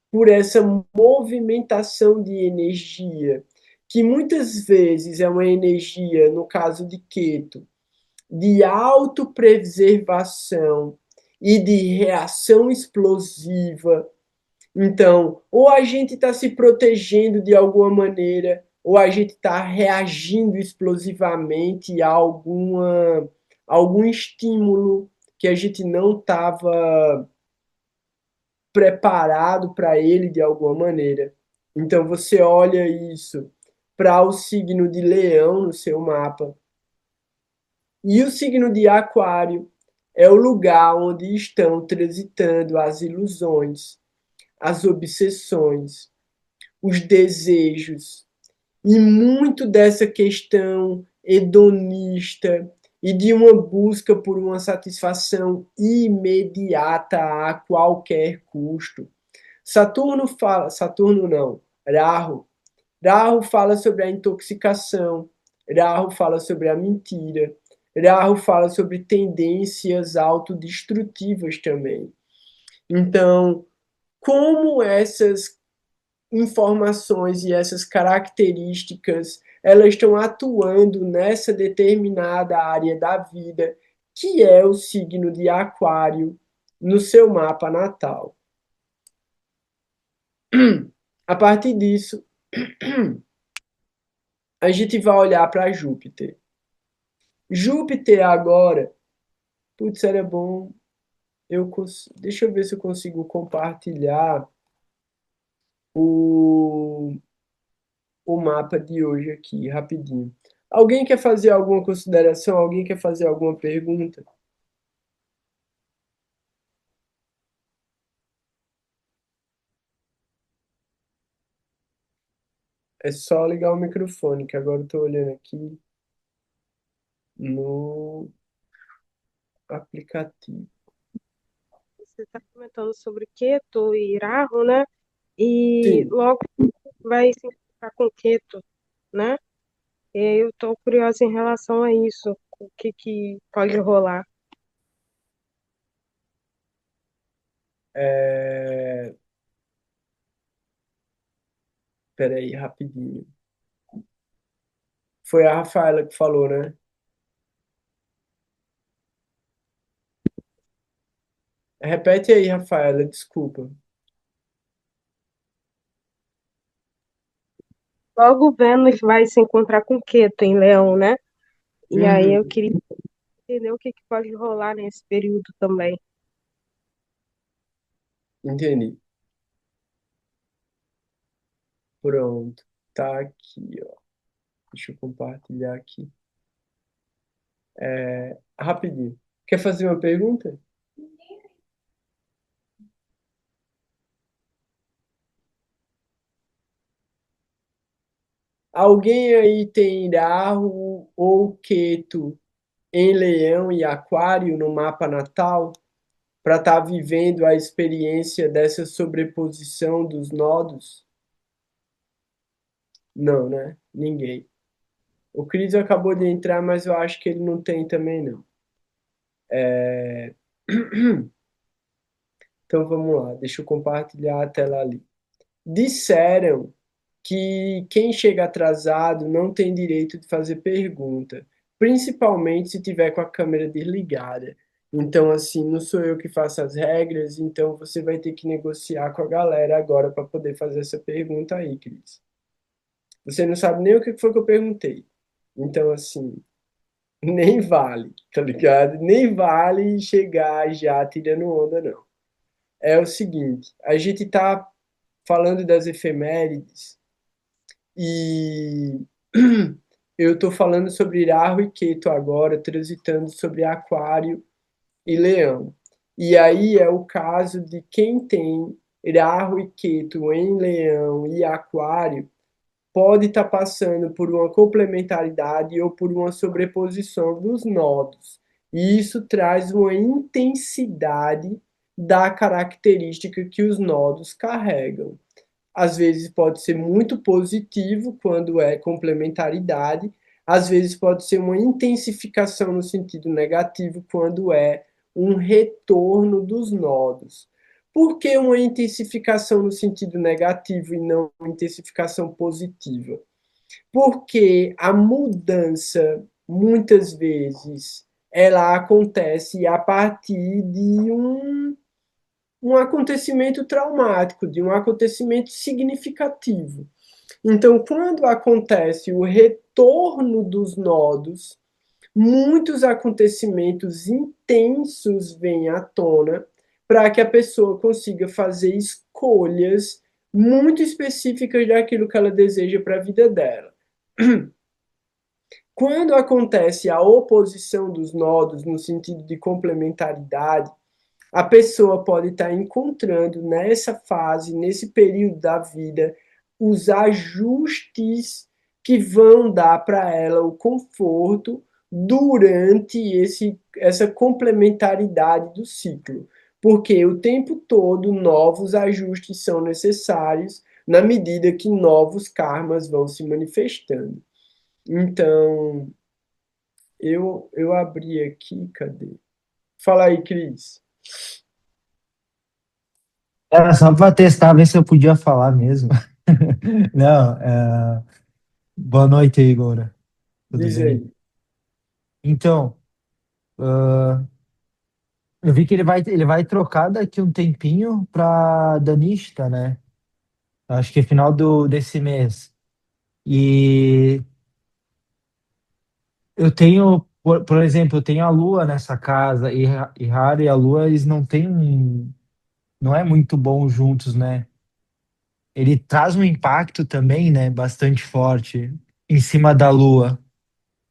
Speaker 1: por essa movimentação de energia, que muitas vezes é uma energia, no caso de Keto, de autopreservação e de reação explosiva. Então, ou a gente está se protegendo de alguma maneira, ou a gente está reagindo explosivamente a algum estímulo que a gente não estava preparado para ele de alguma maneira. Então, você olha isso para o signo de Leão no seu mapa. E o signo de Aquário é o lugar onde estão transitando as ilusões, as obsessões, os desejos, e muito dessa questão hedonista e de uma busca por uma satisfação imediata a qualquer custo. Saturno não, Rahu. Rahu fala sobre a intoxicação, Rahu fala sobre a mentira, Rahu fala sobre tendências autodestrutivas também. Então, como essas informações e essas características elas estão atuando nessa determinada área da vida, que é o signo de Aquário no seu mapa natal. A partir disso, a gente vai olhar para Júpiter. Júpiter agora, putz, era bom. Deixa eu ver se eu consigo compartilhar o, o mapa de hoje aqui, rapidinho. Alguém quer fazer alguma consideração? Alguém quer fazer alguma pergunta? É só ligar o microfone, que agora eu tô olhando aqui no aplicativo.
Speaker 2: Você está comentando sobre Keto e Rahu, né? E
Speaker 1: Sim,
Speaker 2: logo vai se encontrar com Keto, né? E aí eu estou curiosa em relação a isso, o que que pode rolar.
Speaker 1: é... peraí, rapidinho. Foi a Rafaela que falou, né? Repete aí, Rafaela, desculpa.
Speaker 2: Logo Vênus vai se encontrar com Keto em Leão, né? E aí eu
Speaker 1: Uhum,
Speaker 2: queria entender o que que pode rolar nesse período também.
Speaker 1: entendi. Pronto. Tá aqui, ó. Deixa eu compartilhar aqui. Rapidinho. Quer fazer uma pergunta? Alguém aí tem Rahu ou Ketu em Leão e Aquário no mapa natal para estar vivendo a experiência dessa sobreposição dos nodos? Não, né? Ninguém. O Cris acabou de entrar, mas eu acho que ele não tem também, não. Então vamos lá, deixa eu compartilhar a tela ali. Disseram que quem chega atrasado não tem direito de fazer pergunta, principalmente se tiver com a câmera desligada. Então, assim, não sou eu que faço as regras, então você vai ter que negociar com a galera agora para poder fazer essa pergunta aí, Cris. Você não sabe nem o que foi que eu perguntei. Então, assim, nem vale, tá ligado? Nem vale chegar já tirando onda, não. É o seguinte, a gente tá falando das efemérides e eu estou falando sobre Rahu e Ketu agora, transitando sobre Aquário e Leão. E aí é o caso de quem tem Rahu e Ketu em Leão e Aquário, pode estar passando por uma complementaridade ou por uma sobreposição dos nodos. E isso traz uma intensidade da característica que os nodos carregam. Às vezes pode ser muito positivo quando é complementaridade, às vezes pode ser uma intensificação no sentido negativo quando é um retorno dos nodos. Por que uma intensificação no sentido negativo e não uma intensificação positiva? Porque a mudança, muitas vezes, ela acontece a partir de um acontecimento traumático, de um acontecimento significativo. Então, quando acontece o retorno dos nodos, muitos acontecimentos intensos vêm à tona para que a pessoa consiga fazer escolhas muito específicas daquilo que ela deseja para a vida dela. Quando acontece a oposição dos nodos no sentido de complementaridade, a pessoa pode estar encontrando nessa fase, nesse período da vida, os ajustes que vão dar para ela o conforto durante essa complementaridade do ciclo. Porque o tempo todo novos ajustes são necessários na medida que novos karmas vão se manifestando. Então, eu abri aqui, cadê? Fala aí, Cris.
Speaker 3: Era só para testar, ver se eu podia falar mesmo. Não, boa noite, Igor. Tudo
Speaker 1: Diz
Speaker 3: bem?
Speaker 1: aí.
Speaker 3: Então, eu vi que ele vai trocar daqui um tempinho para Danista, né? Acho que é final desse mês. E eu tenho, por exemplo, eu tenho a Lua nessa casa e Rara e a Lua, eles não têm não é muito bom juntos, né? Ele traz um impacto também, né, bastante forte em cima da Lua,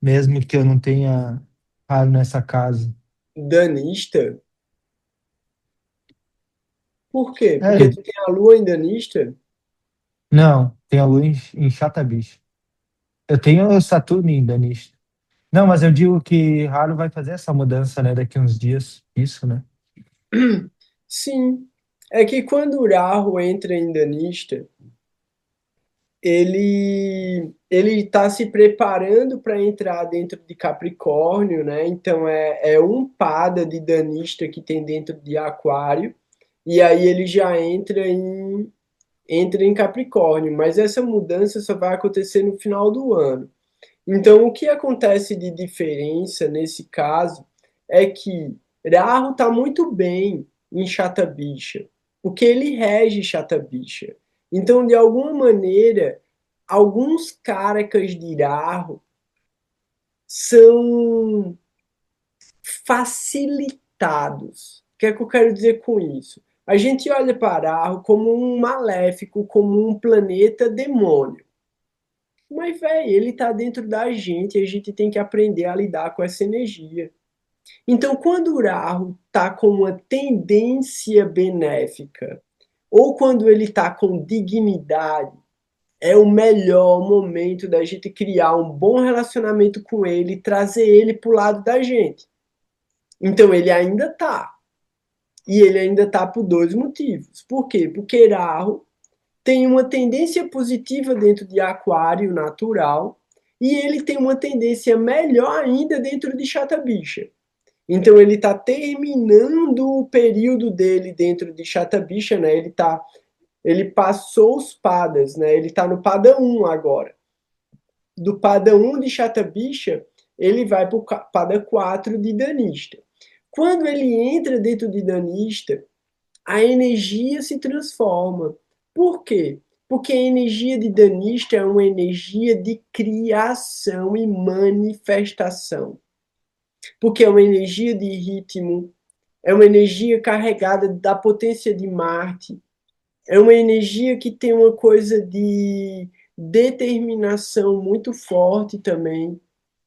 Speaker 3: mesmo que eu não tenha raro nessa casa.
Speaker 1: Danista? Por quê? Porque
Speaker 3: É,
Speaker 1: tu tem a lua em Danista?
Speaker 3: Não, tem a Lua em Chatabiche. Eu tenho o Saturno ainda nisso. Não, mas eu digo que Raro vai fazer essa mudança, né, daqui uns dias. Isso, né?
Speaker 1: Sim, é que quando o Rahu entra em Dhanista, ele está se preparando para entrar dentro de Capricórnio, né? Então é um pada de Dhanista que tem dentro de Aquário, e aí ele já entra em Capricórnio, mas essa mudança só vai acontecer no final do ano. Então, o que acontece de diferença nesse caso é que Rahu está muito bem em Shatabicha, porque ele rege Shatabicha. Então, de alguma maneira, alguns caracas de Rahu são facilitados. O que é que eu quero dizer com isso? A gente olha para Rahu como um maléfico, como um planeta demônio. Mas, velho, ele tá dentro da gente e a gente tem que aprender a lidar com essa energia. Então, quando o Rahu tá com uma tendência benéfica, ou quando ele tá com dignidade, é o melhor momento da gente criar um bom relacionamento com ele e trazer ele pro lado da gente. Então, ele ainda tá. E ele ainda tá por dois motivos. Por quê? Porque Rahu tem uma tendência positiva dentro de Aquário natural e ele tem uma tendência melhor ainda dentro de Chatabicha. Então ele está terminando o período dele dentro de Chatabicha, né? Ele passou os padas, né? Ele está no pada 1 agora. Do pada 1 de Chatabicha, ele vai para o pada 4 de Danista. Quando ele entra dentro de Danista, a energia se transforma. Por quê? Porque a energia de Danista é uma energia de criação e manifestação. Porque é uma energia de ritmo, é uma energia carregada da potência de Marte, é uma energia que tem uma coisa de determinação muito forte também,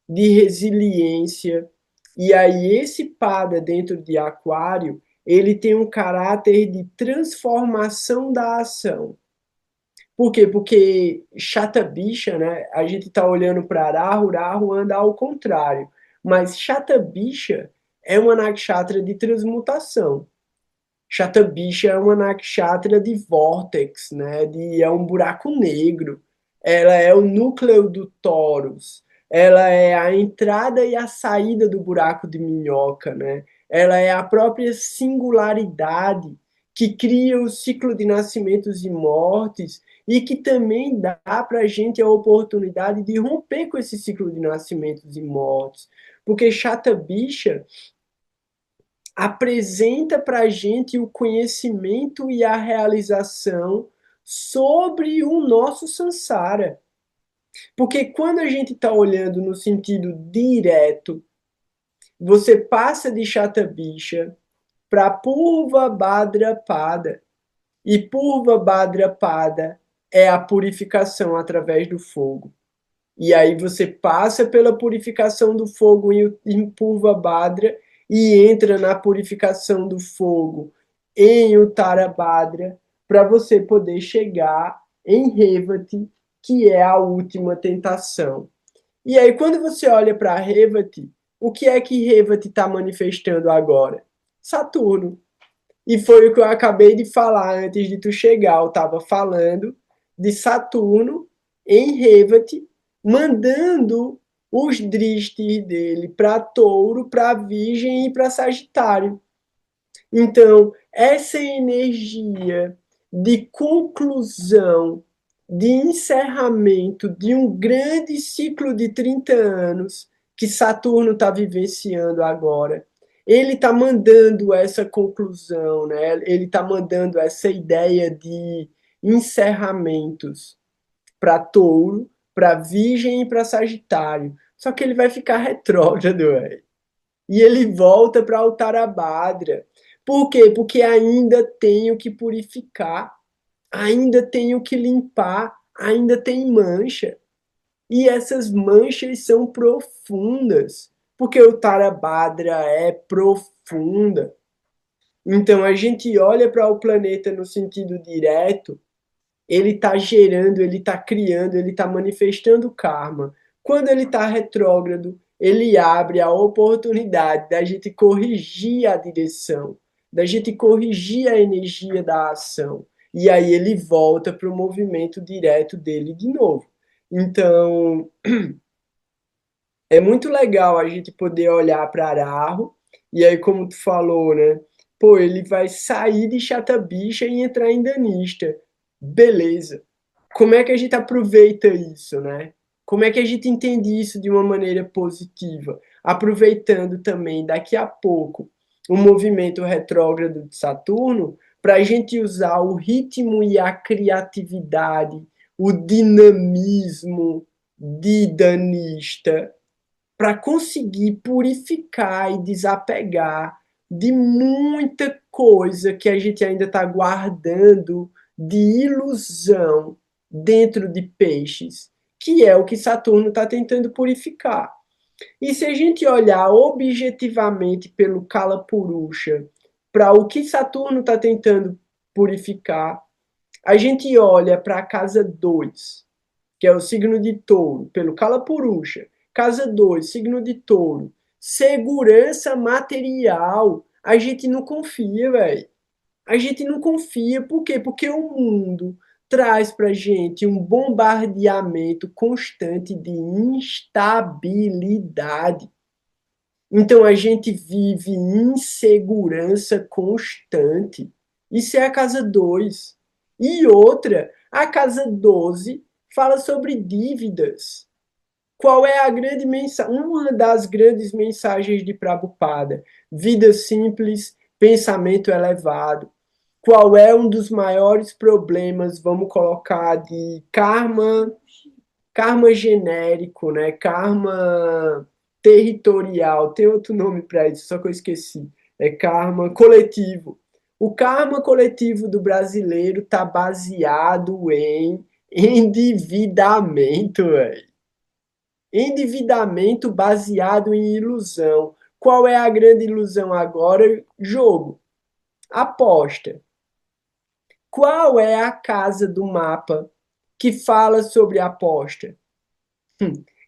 Speaker 1: de resiliência. E aí esse pada dentro de Aquário, ele tem um caráter de transformação da ação. Por quê? Porque chata bicha, né? A gente está olhando para Rahu, Rahu anda ao contrário. Mas chata bicha é uma nakshatra de transmutação. Chata bicha é uma nakshatra de vórtex, né? É um buraco negro. Ela é o núcleo do Taurus. Ela é a entrada e a saída do buraco de minhoca, né? Ela é a própria singularidade que cria o ciclo de nascimentos e mortes e que também dá para a gente a oportunidade de romper com esse ciclo de nascimentos e mortes. Porque chata bicha apresenta para a gente o conhecimento e a realização sobre o nosso samsara. Porque quando a gente está olhando no sentido direto, você passa de chata bicha para Purva Bhadra Pada. E Purva Bhadra Pada é a purificação através do fogo. E aí você passa pela purificação do fogo em Purva Bhadra e entra na purificação do fogo em Uttara Bhadra para você poder chegar em Revati, que é a última tentação. E aí quando você olha para Revati, o que é que Revati está manifestando agora? Saturno. E foi o que eu acabei de falar antes de tu chegar. Eu estava falando de Saturno em Revati, mandando os dristes dele para Touro, para Virgem e para Sagitário. Então, essa energia de conclusão, de encerramento de um grande ciclo de 30 anos que Saturno está vivenciando agora, ele está mandando essa conclusão, né? Ele está mandando essa ideia de encerramentos para Touro, para Virgem e para Sagitário. Só que ele vai ficar retrógrado, velho. E ele volta para Uttarabhadra. Por quê? Porque ainda tenho que purificar, ainda tenho que limpar, ainda tem mancha. E essas manchas são profundas, porque o Tarabhadra é profunda. Então a gente olha para o planeta no sentido direto ele está gerando, ele está criando, ele está manifestando karma. Quando ele está retrógrado, ele abre a oportunidade da gente corrigir a direção, da gente corrigir a energia da ação. E aí ele volta para o movimento direto dele de novo. Então, é muito legal a gente poder olhar para Araho, e aí, como tu falou, né? Pô, ele vai sair de chata bicha e entrar em danista. Beleza. Como é que a gente aproveita isso, né? Como é que a gente entende isso de uma maneira positiva? Aproveitando também, daqui a pouco, o movimento retrógrado de Saturno, para a gente usar o ritmo e a criatividade, o dinamismo de danista para conseguir purificar e desapegar de muita coisa que a gente ainda está guardando de ilusão dentro de peixes, que é o que Saturno está tentando purificar. E se a gente olhar objetivamente pelo Kala Purusha para o que Saturno está tentando purificar, a gente olha para a casa 2, que é o signo de touro, pelo Kala Purusha. Casa 2, signo de touro. Segurança material. A gente não confia, velho. A gente não confia. Por quê? Porque o mundo traz pra gente um bombardeamento constante de instabilidade. Então a gente vive insegurança constante. Isso é a casa 2. E outra, a casa 12 fala sobre dívidas. Qual é a grande mensagem? Uma das grandes mensagens de Prabhupada: vida simples, pensamento elevado. Qual é um dos maiores problemas, vamos colocar, de karma, karma genérico, né? Karma territorial, tem outro nome para isso, só que eu esqueci. É karma coletivo. O karma coletivo do brasileiro está baseado em endividamento, velho. Endividamento baseado em ilusão. Qual é a grande ilusão agora? Jogo. Aposta. Qual é a casa do mapa que fala sobre aposta?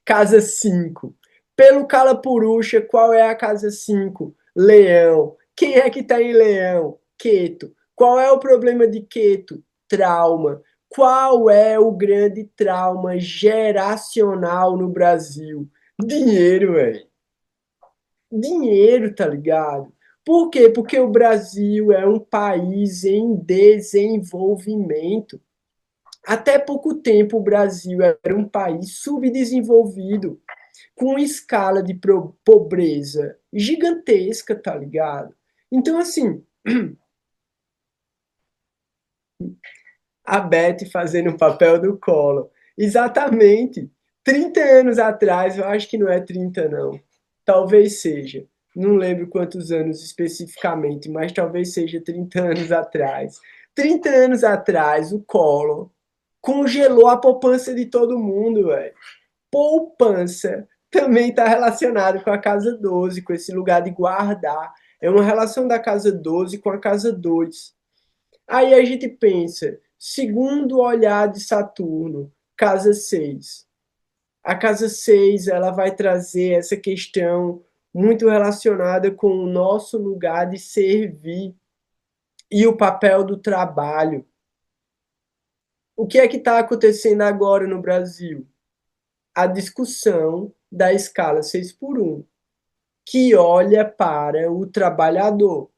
Speaker 1: Casa 5. Pelo Kalapurusha, qual é a casa 5? Leão. Quem é que está em Leão? Queto. Qual é o problema de Queto? Trauma. Qual é o grande trauma geracional no Brasil? Dinheiro, velho. Dinheiro, tá ligado? Por quê? Porque o Brasil é um país em desenvolvimento. Até pouco tempo, o Brasil era um país subdesenvolvido, com escala de pobreza gigantesca, tá ligado? Então, assim, a Beth fazendo o papel do Collor. Exatamente. 30 anos atrás, eu acho que não é 30 não. Talvez seja. Não lembro quantos anos especificamente, mas talvez seja 30 anos atrás. 30 anos atrás, o Collor congelou a poupança de todo mundo, velho. Poupança também está relacionado com a casa 12, com esse lugar de guardar. É uma relação da casa 12 com a casa 2. Aí a gente pensa, segundo olhar de Saturno, casa 6. A casa 6 ela vai trazer essa questão muito relacionada com o nosso lugar de servir e o papel do trabalho. O que é que está acontecendo agora no Brasil? A discussão da escala 6 por 1, que olha para o trabalhador.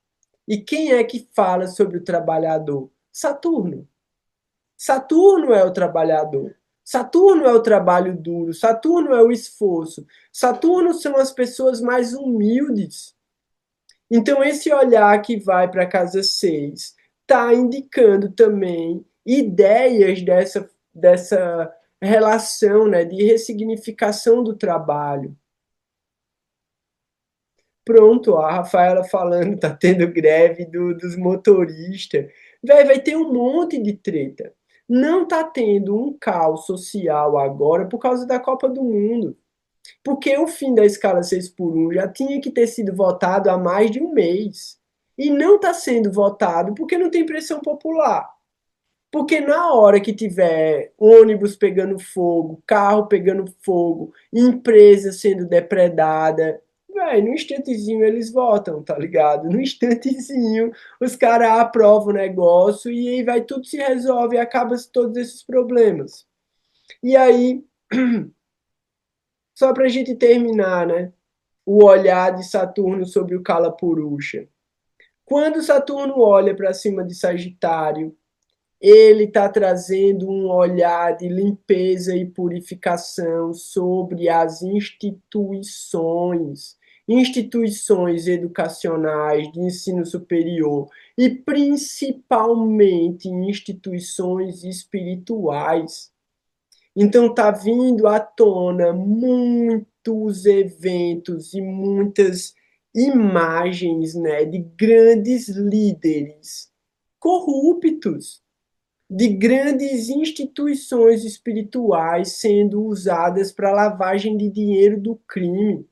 Speaker 1: E quem é que fala sobre o trabalhador? Saturno. Saturno é o trabalhador. Saturno é o trabalho duro. Saturno é o esforço. Saturno são as pessoas mais humildes. Então, esse olhar que vai para a casa 6 está indicando também ideias dessa relação, né, de ressignificação do trabalho. Pronto, a Rafaela falando, tá tendo greve dos motoristas. Vai ter um monte de treta. Não tá tendo um caos social agora por causa da Copa do Mundo. Porque o fim da escala 6 por 1 já tinha que ter sido votado há mais de um mês. E não está sendo votado porque não tem pressão popular. Porque na hora que tiver ônibus pegando fogo, carro pegando fogo, empresa sendo depredada, véi, no instantezinho eles votam, tá ligado? No instantezinho os caras aprovam o negócio e aí vai tudo se resolve e acaba todos esses problemas. E aí, só pra gente terminar, né? O olhar de Saturno sobre o Kala-Purusha. Quando Saturno olha para cima de Sagitário, ele está trazendo um olhar de limpeza e purificação sobre as instituições, instituições educacionais de ensino superior e principalmente instituições espirituais. Então está vindo à tona muitos eventos e muitas imagens, né, de grandes líderes corruptos, de grandes instituições espirituais sendo usadas para lavagem de dinheiro do crime.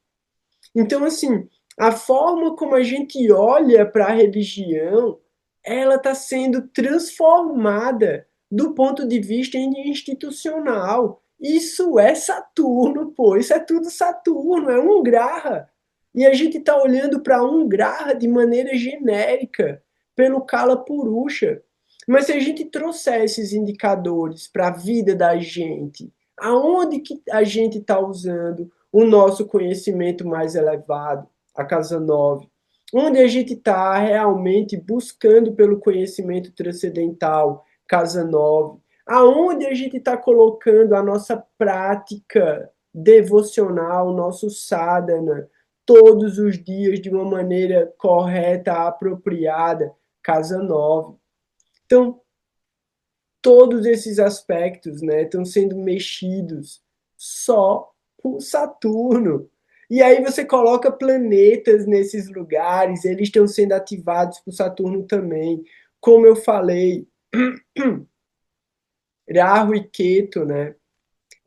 Speaker 1: Então, assim, a forma como a gente olha para a religião, ela está sendo transformada do ponto de vista institucional. Isso é Saturno, pô, isso é tudo Saturno, é um Graha. E a gente está olhando para um Graha de maneira genérica, pelo Kala Purusha. Mas se a gente trouxer esses indicadores para a vida da gente, aonde que a gente está usando o nosso conhecimento mais elevado, a casa 9, onde a gente está realmente buscando pelo conhecimento transcendental, casa 9, aonde a gente está colocando a nossa prática devocional, nosso sadhana, todos os dias de uma maneira correta, apropriada, casa 9. Então, todos esses aspectos, né, estão sendo mexidos só por Saturno. E aí você coloca planetas nesses lugares, eles estão sendo ativados por Saturno também. Como eu falei, Rahu e Ketu, né?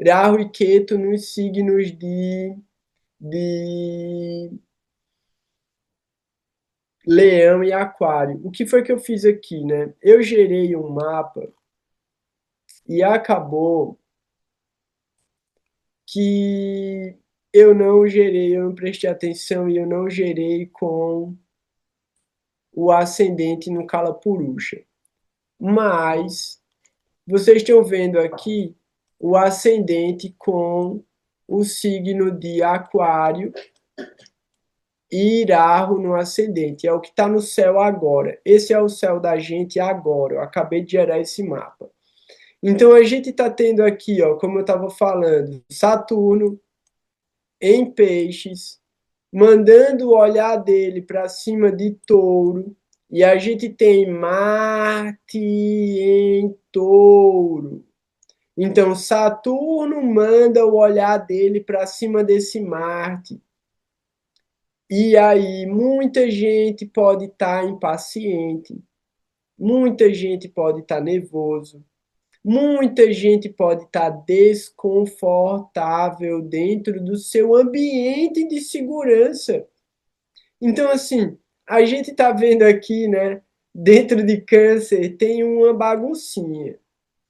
Speaker 1: Rahu e Ketu nos signos de Leão e Aquário. O que foi que eu fiz aqui, né? Eu gerei um mapa e acabou que eu não prestei atenção e eu não gerei com o ascendente no Kala Purusha. Mas vocês estão vendo aqui o ascendente com o signo de Aquário e Rahu no ascendente. É o que está no céu agora. Esse é o céu da gente agora. Eu acabei de gerar esse mapa. Então a gente está tendo aqui, ó, como eu estava falando, Saturno em Peixes, mandando o olhar dele para cima de Touro, e a gente tem Marte em Touro. Então Saturno manda o olhar dele para cima desse Marte. E aí muita gente pode estar impaciente, muita gente pode estar nervoso, muita gente pode estar desconfortável dentro do seu ambiente de segurança. Então, assim, a gente está vendo aqui, né? Dentro de Câncer tem uma baguncinha,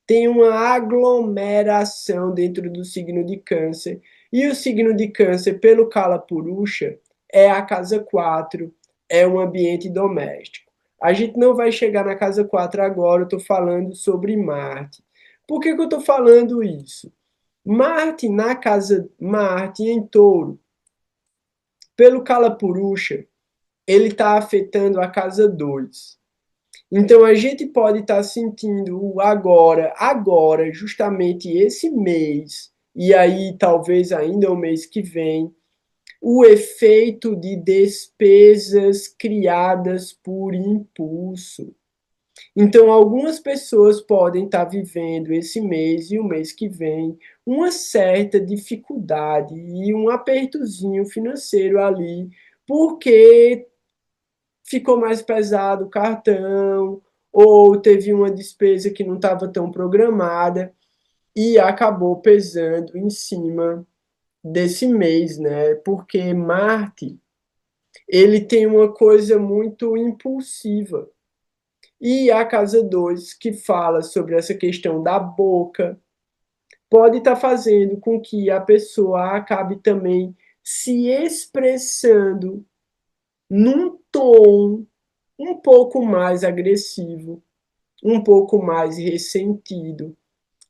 Speaker 1: tem uma aglomeração dentro do signo de Câncer. E o signo de Câncer, pelo Kala Purusha, é a casa 4, é um ambiente doméstico. A gente não vai chegar na casa 4 agora, eu estou falando sobre Marte. Por que eu estou falando isso? Marte em Touro, pelo Kala Purusha, ele está afetando a casa 2. Então a gente pode estar sentindo agora, justamente esse mês, e aí talvez ainda o mês que vem, o efeito de despesas criadas por impulso. Então, algumas pessoas podem estar vivendo esse mês e o mês que vem uma certa dificuldade e um apertozinho financeiro ali, porque ficou mais pesado o cartão, ou teve uma despesa que não estava tão programada e acabou pesando em cima desse mês, né? Porque Marte, ele tem uma coisa muito impulsiva. E a casa 2, que fala sobre essa questão da boca, pode estar fazendo com que a pessoa acabe também se expressando num tom um pouco mais agressivo, um pouco mais ressentido.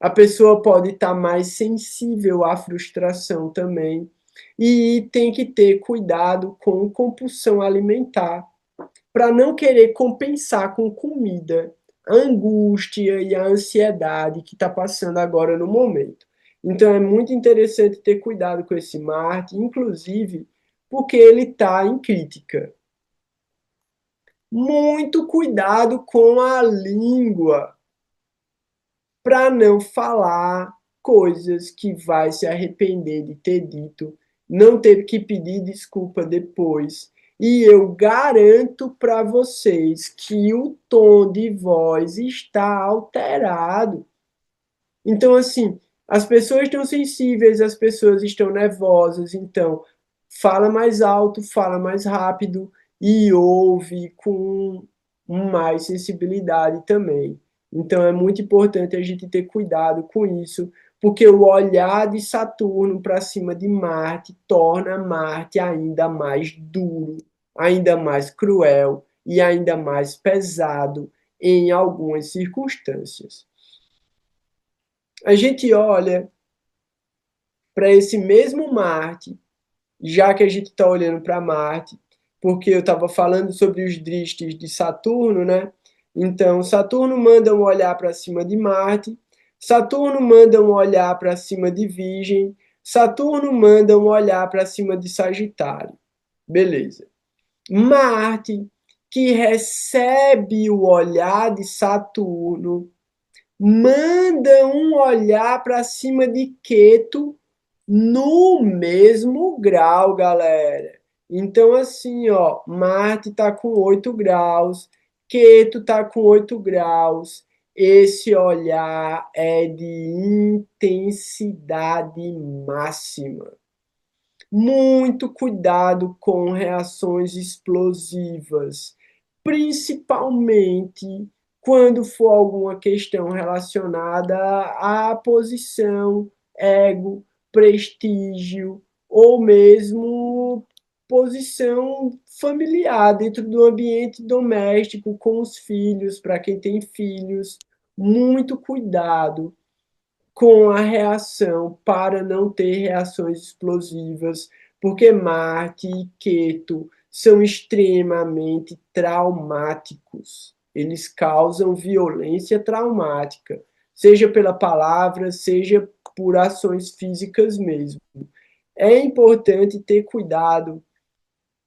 Speaker 1: A pessoa pode estar mais sensível à frustração também. E tem que ter cuidado com compulsão alimentar, para não querer compensar com comida a angústia e a ansiedade que está passando agora no momento. Então é muito interessante ter cuidado com esse Marte, inclusive porque ele está em crítica. Muito cuidado com a língua, para não falar coisas que vai se arrepender de ter dito, não teve que pedir desculpa depois. E eu garanto para vocês que o tom de voz está alterado. Então, assim, as pessoas estão sensíveis, as pessoas estão nervosas, então fala mais alto, fala mais rápido e ouve com mais sensibilidade também. Então é muito importante a gente ter cuidado com isso, porque o olhar de Saturno para cima de Marte torna Marte ainda mais duro, ainda mais cruel e ainda mais pesado em algumas circunstâncias. A gente olha para esse mesmo Marte, já que a gente está olhando para Marte, porque eu estava falando sobre os dristes de Saturno, né? Então, Saturno manda um olhar para cima de Marte, Saturno manda um olhar para cima de Virgem, Saturno manda um olhar para cima de Sagitário. Beleza. Marte, que recebe o olhar de Saturno, manda um olhar para cima de Queto no mesmo grau, galera. Então, assim, ó, Marte está com 8 graus, Queto está com 8 graus. Esse olhar é de intensidade máxima. Muito cuidado com reações explosivas, principalmente quando for alguma questão relacionada à posição, ego, prestígio ou mesmo posição familiar dentro do ambiente doméstico com os filhos, para quem tem filhos. Muito cuidado com a reação para não ter reações explosivas, porque Marte e Queto são extremamente traumáticos. Eles causam violência traumática, seja pela palavra, seja por ações físicas mesmo. É importante ter cuidado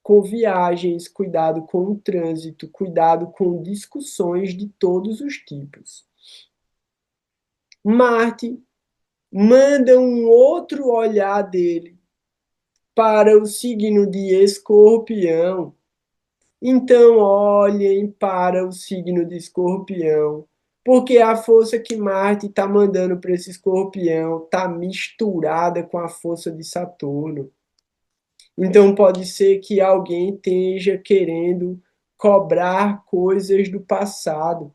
Speaker 1: com viagens, cuidado com o trânsito, cuidado com discussões de todos os tipos. Marte manda um outro olhar dele para o signo de Escorpião. Então, olhem para o signo de Escorpião, porque a força que Marte está mandando para esse Escorpião está misturada com a força de Saturno. Então, pode ser que alguém esteja querendo cobrar coisas do passado,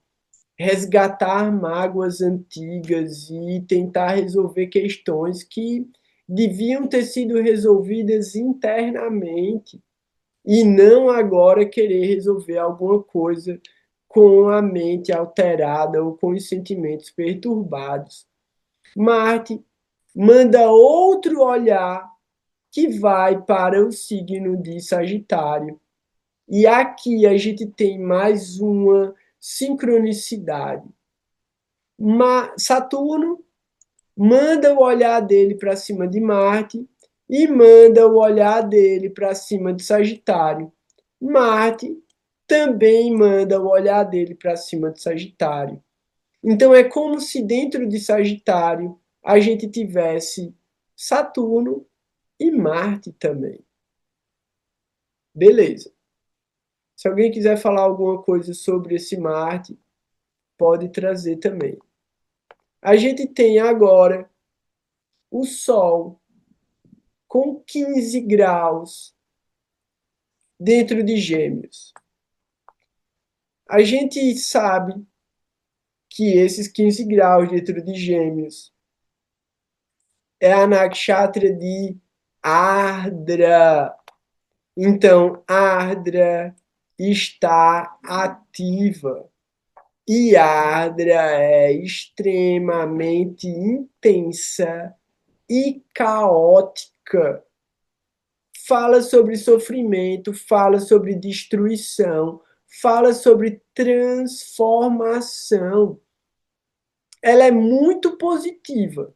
Speaker 1: resgatar mágoas antigas e tentar resolver questões que deviam ter sido resolvidas internamente e não agora querer resolver alguma coisa com a mente alterada ou com os sentimentos perturbados. Marte manda outro olhar que vai para o signo de Sagitário. E aqui a gente tem mais uma sincronicidade. Saturno manda o olhar dele para cima de Marte e manda o olhar dele para cima de Sagitário. Marte também manda o olhar dele para cima de Sagitário. Então é como se dentro de Sagitário a gente tivesse Saturno e Marte também. Beleza. Se alguém quiser falar alguma coisa sobre esse Marte, pode trazer também. A gente tem agora o Sol com 15 graus dentro de Gêmeos. A gente sabe que esses 15 graus dentro de Gêmeos é a nakshatra de Ardra. Então, Ardra está ativa. E Ardra é extremamente intensa e caótica. Fala sobre sofrimento, fala sobre destruição, fala sobre transformação. Ela é muito positiva,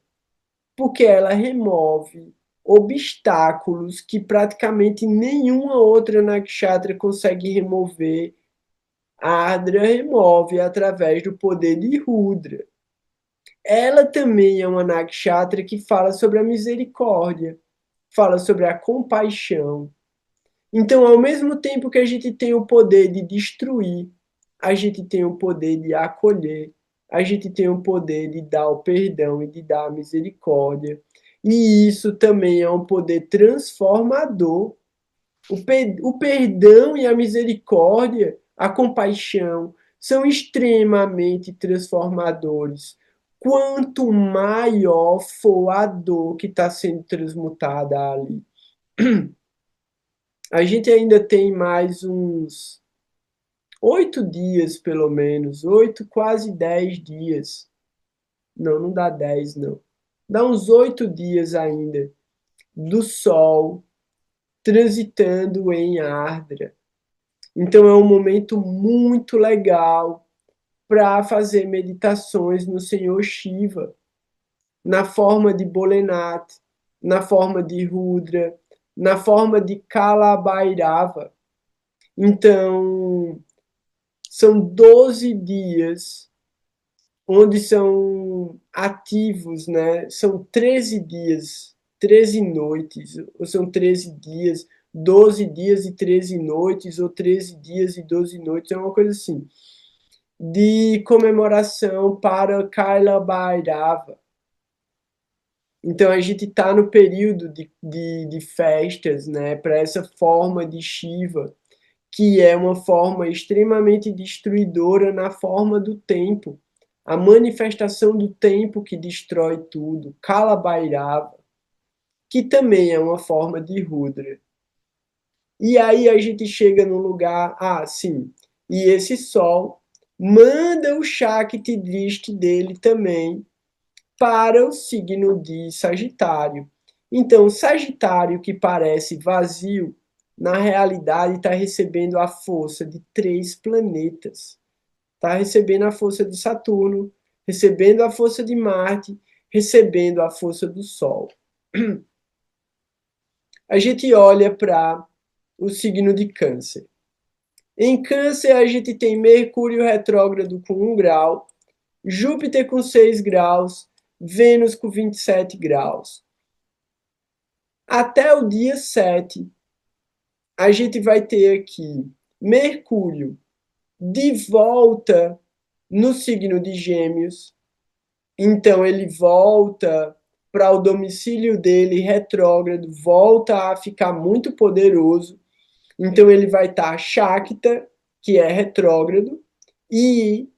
Speaker 1: porque ela remove obstáculos que praticamente nenhuma outra nakshatra consegue remover. A Ardra remove através do poder de Rudra. Ela também é uma nakshatra que fala sobre a misericórdia, fala sobre a compaixão. Então, ao mesmo tempo que a gente tem o poder de destruir, a gente tem o poder de acolher, a gente tem o poder de dar o perdão e de dar a misericórdia. E isso também é um poder transformador. O perdão e a misericórdia, a compaixão, são extremamente transformadores. Quanto maior for a dor que está sendo transmutada ali. A gente ainda tem mais uns 8 dias, pelo menos, 8, quase 10 dias. Não, não dá 10, não. Dá uns 8 dias ainda do Sol transitando em Ardra. Então é um momento muito legal para fazer meditações no Senhor Shiva, na forma de Bolenath, na forma de Rudra, na forma de Kalabhairava. Então, são 12 dias onde são ativos, né? São 13 dias, 13 noites, ou são 13 dias, 12 dias e 13 noites, ou 13 dias e 12 noites, é uma coisa assim, de comemoração para Kaila Bhairava. Então a gente está no período de festas, né, para essa forma de Shiva, que é uma forma extremamente destruidora na forma do tempo, a manifestação do tempo que destrói tudo, Kala Bhairava, que também é uma forma de Rudra. E aí a gente chega num lugar, sim, e esse Sol manda o Shakti Drishti dele também para o signo de Sagitário. Então, Sagitário, que parece vazio, na realidade está recebendo a força de 3 planetas. Está recebendo a força de Saturno, recebendo a força de Marte, recebendo a força do Sol. A gente olha para o signo de Câncer. Em Câncer, a gente tem Mercúrio retrógrado com 1 grau, Júpiter com 6 graus, Vênus com 27 graus. Até o dia 7, a gente vai ter aqui Mercúrio de volta no signo de Gêmeos. Então, ele volta para o domicílio dele retrógrado, volta a ficar muito poderoso. Então, ele vai estar Shakta, que é retrógrado, e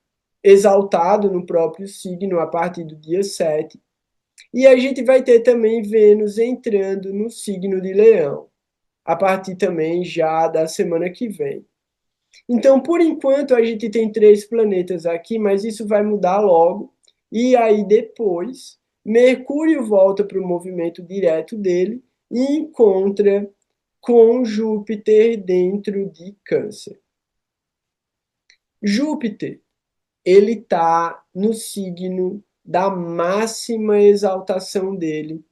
Speaker 1: exaltado no próprio signo a partir do dia 7. E a gente vai ter também Vênus entrando no signo de Leão, a partir também já da semana que vem. Então, por enquanto, a gente tem 3 planetas aqui, mas isso vai mudar logo. E aí depois, Mercúrio volta para o movimento direto dele e encontra com Júpiter dentro de Câncer. Júpiter, ele está no signo da máxima exaltação dele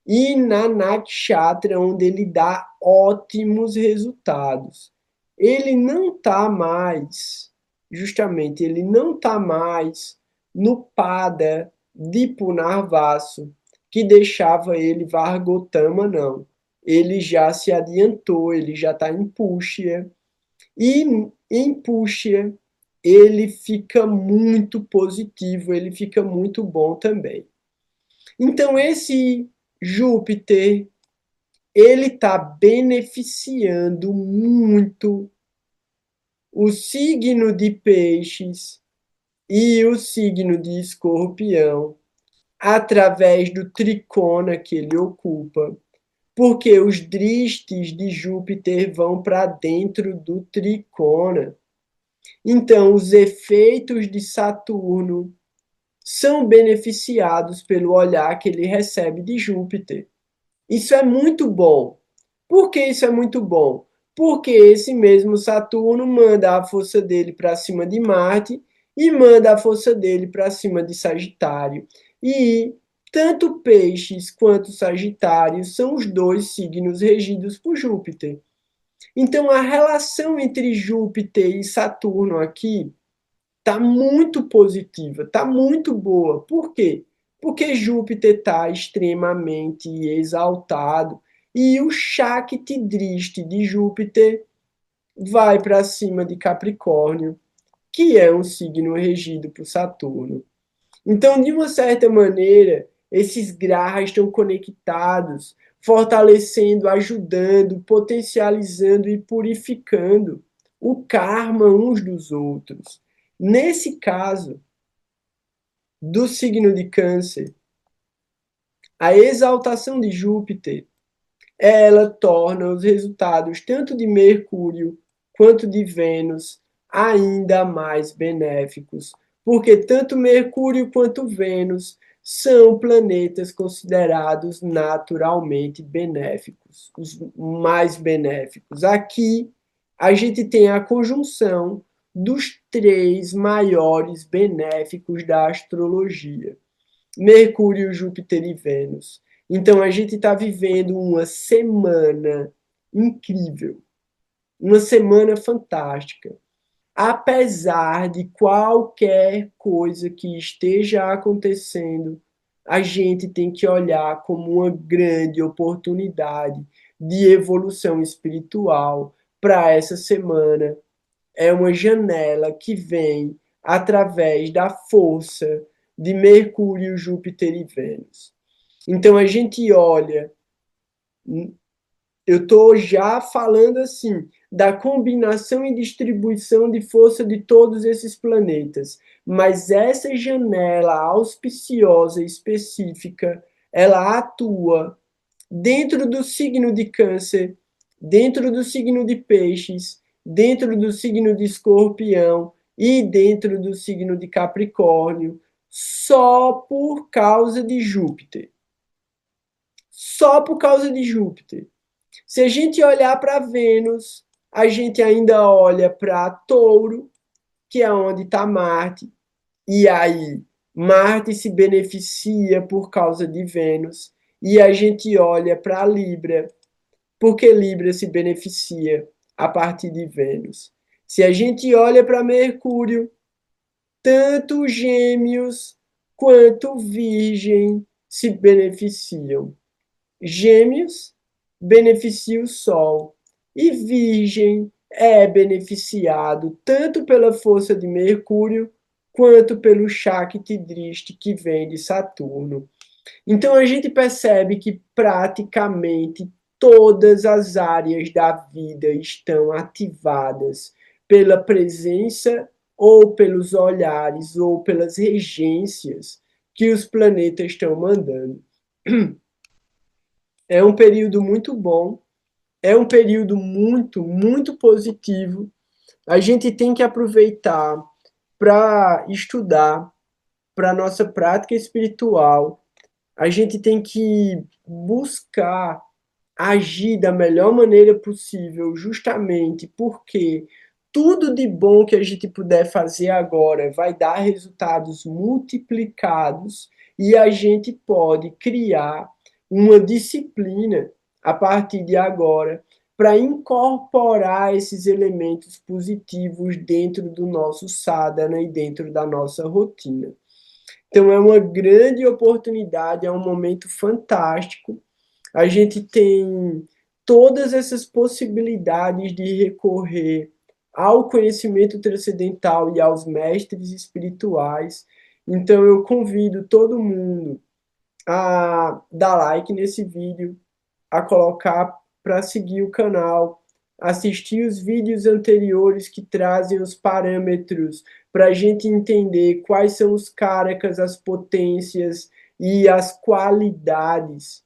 Speaker 1: e na nakshatra, onde ele dá ótimos resultados. Ele não está mais, justamente, ele não está mais no Pada de Punarvasu, que deixava ele Vargotama, não. Ele já se adiantou, ele já está em Pushya. E em Pushya, ele fica muito positivo, ele fica muito bom também. Então, esse Júpiter, ele está beneficiando muito o signo de Peixes e o signo de Escorpião, através do tricona que ele ocupa, porque os dristes de Júpiter vão para dentro do tricona. Então, os efeitos de Saturno são beneficiados pelo olhar que ele recebe de Júpiter. Isso é muito bom. Por que isso é muito bom? Porque esse mesmo Saturno manda a força dele para cima de Marte e manda a força dele para cima de Sagitário. E tanto Peixes quanto Sagitário são os dois signos regidos por Júpiter. Então a relação entre Júpiter e Saturno aqui tá muito positiva, tá muito boa. Por quê? Porque Júpiter está extremamente exaltado e o Shakti Drishti de Júpiter vai para cima de Capricórnio, que é um signo regido por Saturno. Então, de uma certa maneira, esses grahas estão conectados, fortalecendo, ajudando, potencializando e purificando o karma uns dos outros. Nesse caso, do signo de Câncer, a exaltação de Júpiter, ela torna os resultados tanto de Mercúrio quanto de Vênus ainda mais benéficos, porque tanto Mercúrio quanto Vênus são planetas considerados naturalmente benéficos, os mais benéficos. Aqui a gente tem a conjunção dos três maiores benéficos da astrologia: Mercúrio, Júpiter e Vênus. Então a gente está vivendo uma semana incrível, uma semana fantástica. Apesar de qualquer coisa que esteja acontecendo, a gente tem que olhar como uma grande oportunidade de evolução espiritual para essa semana. É uma janela que vem através da força de Mercúrio, Júpiter e Vênus. Então a gente olha, eu estou já falando assim, da combinação e distribuição de força de todos esses planetas, mas essa janela auspiciosa específica, ela atua dentro do signo de Câncer, dentro do signo de Peixes, dentro do signo de Escorpião e dentro do signo de Capricórnio, só por causa de Júpiter. Só por causa de Júpiter. Se a gente olhar para Vênus, a gente ainda olha para Touro, que é onde está Marte, e aí Marte se beneficia por causa de Vênus, e a gente olha para Libra, porque Libra se beneficia a partir de Vênus. Se a gente olha para Mercúrio, tanto Gêmeos quanto Virgem se beneficiam. Gêmeos beneficia o Sol e Virgem é beneficiado tanto pela força de Mercúrio quanto pelo Shakti Drishti que vem de Saturno. Então a gente percebe que praticamente todas as áreas da vida estão ativadas pela presença ou pelos olhares ou pelas regências que os planetas estão mandando. É um período muito bom, é um período muito, muito positivo. A gente tem que aproveitar para estudar, para nossa prática espiritual. A gente tem que buscar agir da melhor maneira possível, justamente porque tudo de bom que a gente puder fazer agora vai dar resultados multiplicados e a gente pode criar uma disciplina a partir de agora para incorporar esses elementos positivos dentro do nosso sadhana e dentro da nossa rotina. Então é uma grande oportunidade, é um momento fantástico. A gente tem todas essas possibilidades de recorrer ao conhecimento transcendental e aos mestres espirituais. Então eu convido todo mundo a dar like nesse vídeo, a colocar para seguir o canal, assistir os vídeos anteriores que trazem os parâmetros para a gente entender quais são os karakas, as potências e as qualidades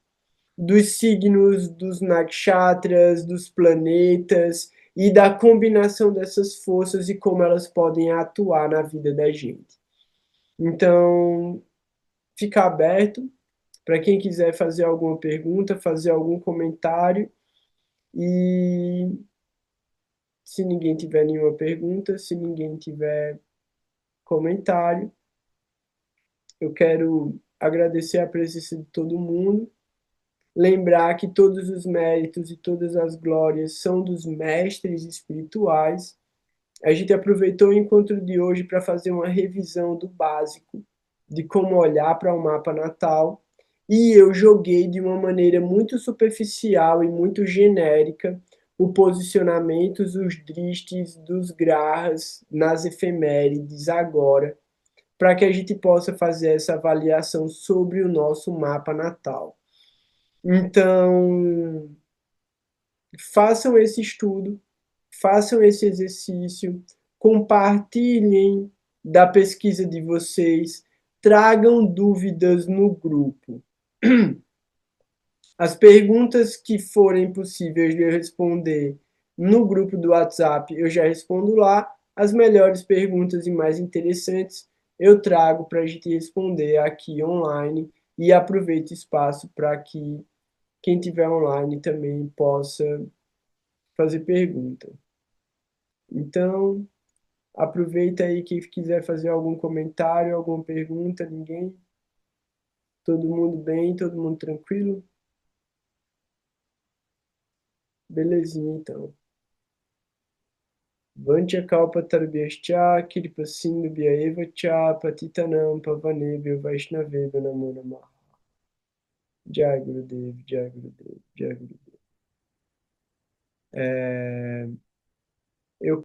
Speaker 1: dos signos, dos nakshatras, dos planetas e da combinação dessas forças e como elas podem atuar na vida da gente. Então, fica aberto para quem quiser fazer alguma pergunta, fazer algum comentário. E se ninguém tiver nenhuma pergunta, se ninguém tiver comentário, eu quero agradecer a presença de todo mundo, lembrar que todos os méritos e todas as glórias são dos mestres espirituais. A gente aproveitou o encontro de hoje para fazer uma revisão do básico, de como olhar para o mapa natal, e eu joguei de uma maneira muito superficial e muito genérica o posicionamento dos dristes, dos grahas nas efemérides agora, para que a gente possa fazer essa avaliação sobre o nosso mapa natal. Então, façam esse estudo, façam esse exercício, compartilhem da pesquisa de vocês, tragam dúvidas no grupo. As perguntas que forem possíveis de eu responder no grupo do WhatsApp, eu já respondo lá. As melhores perguntas e mais interessantes eu trago para a gente responder aqui online e aproveito o espaço para que quem tiver online também possa fazer pergunta. Então, aproveita aí quem quiser fazer algum comentário, alguma pergunta, ninguém? Todo mundo bem? Todo mundo tranquilo? Belezinha, então. Vancha kalpa tarbhyascha kripa sindhu bhyaeva cha patitanam pavanebhyo vaishnavebhyo namo namaha. Jai Gurudev, Jai Gurudev, Jai Gurudev. Eu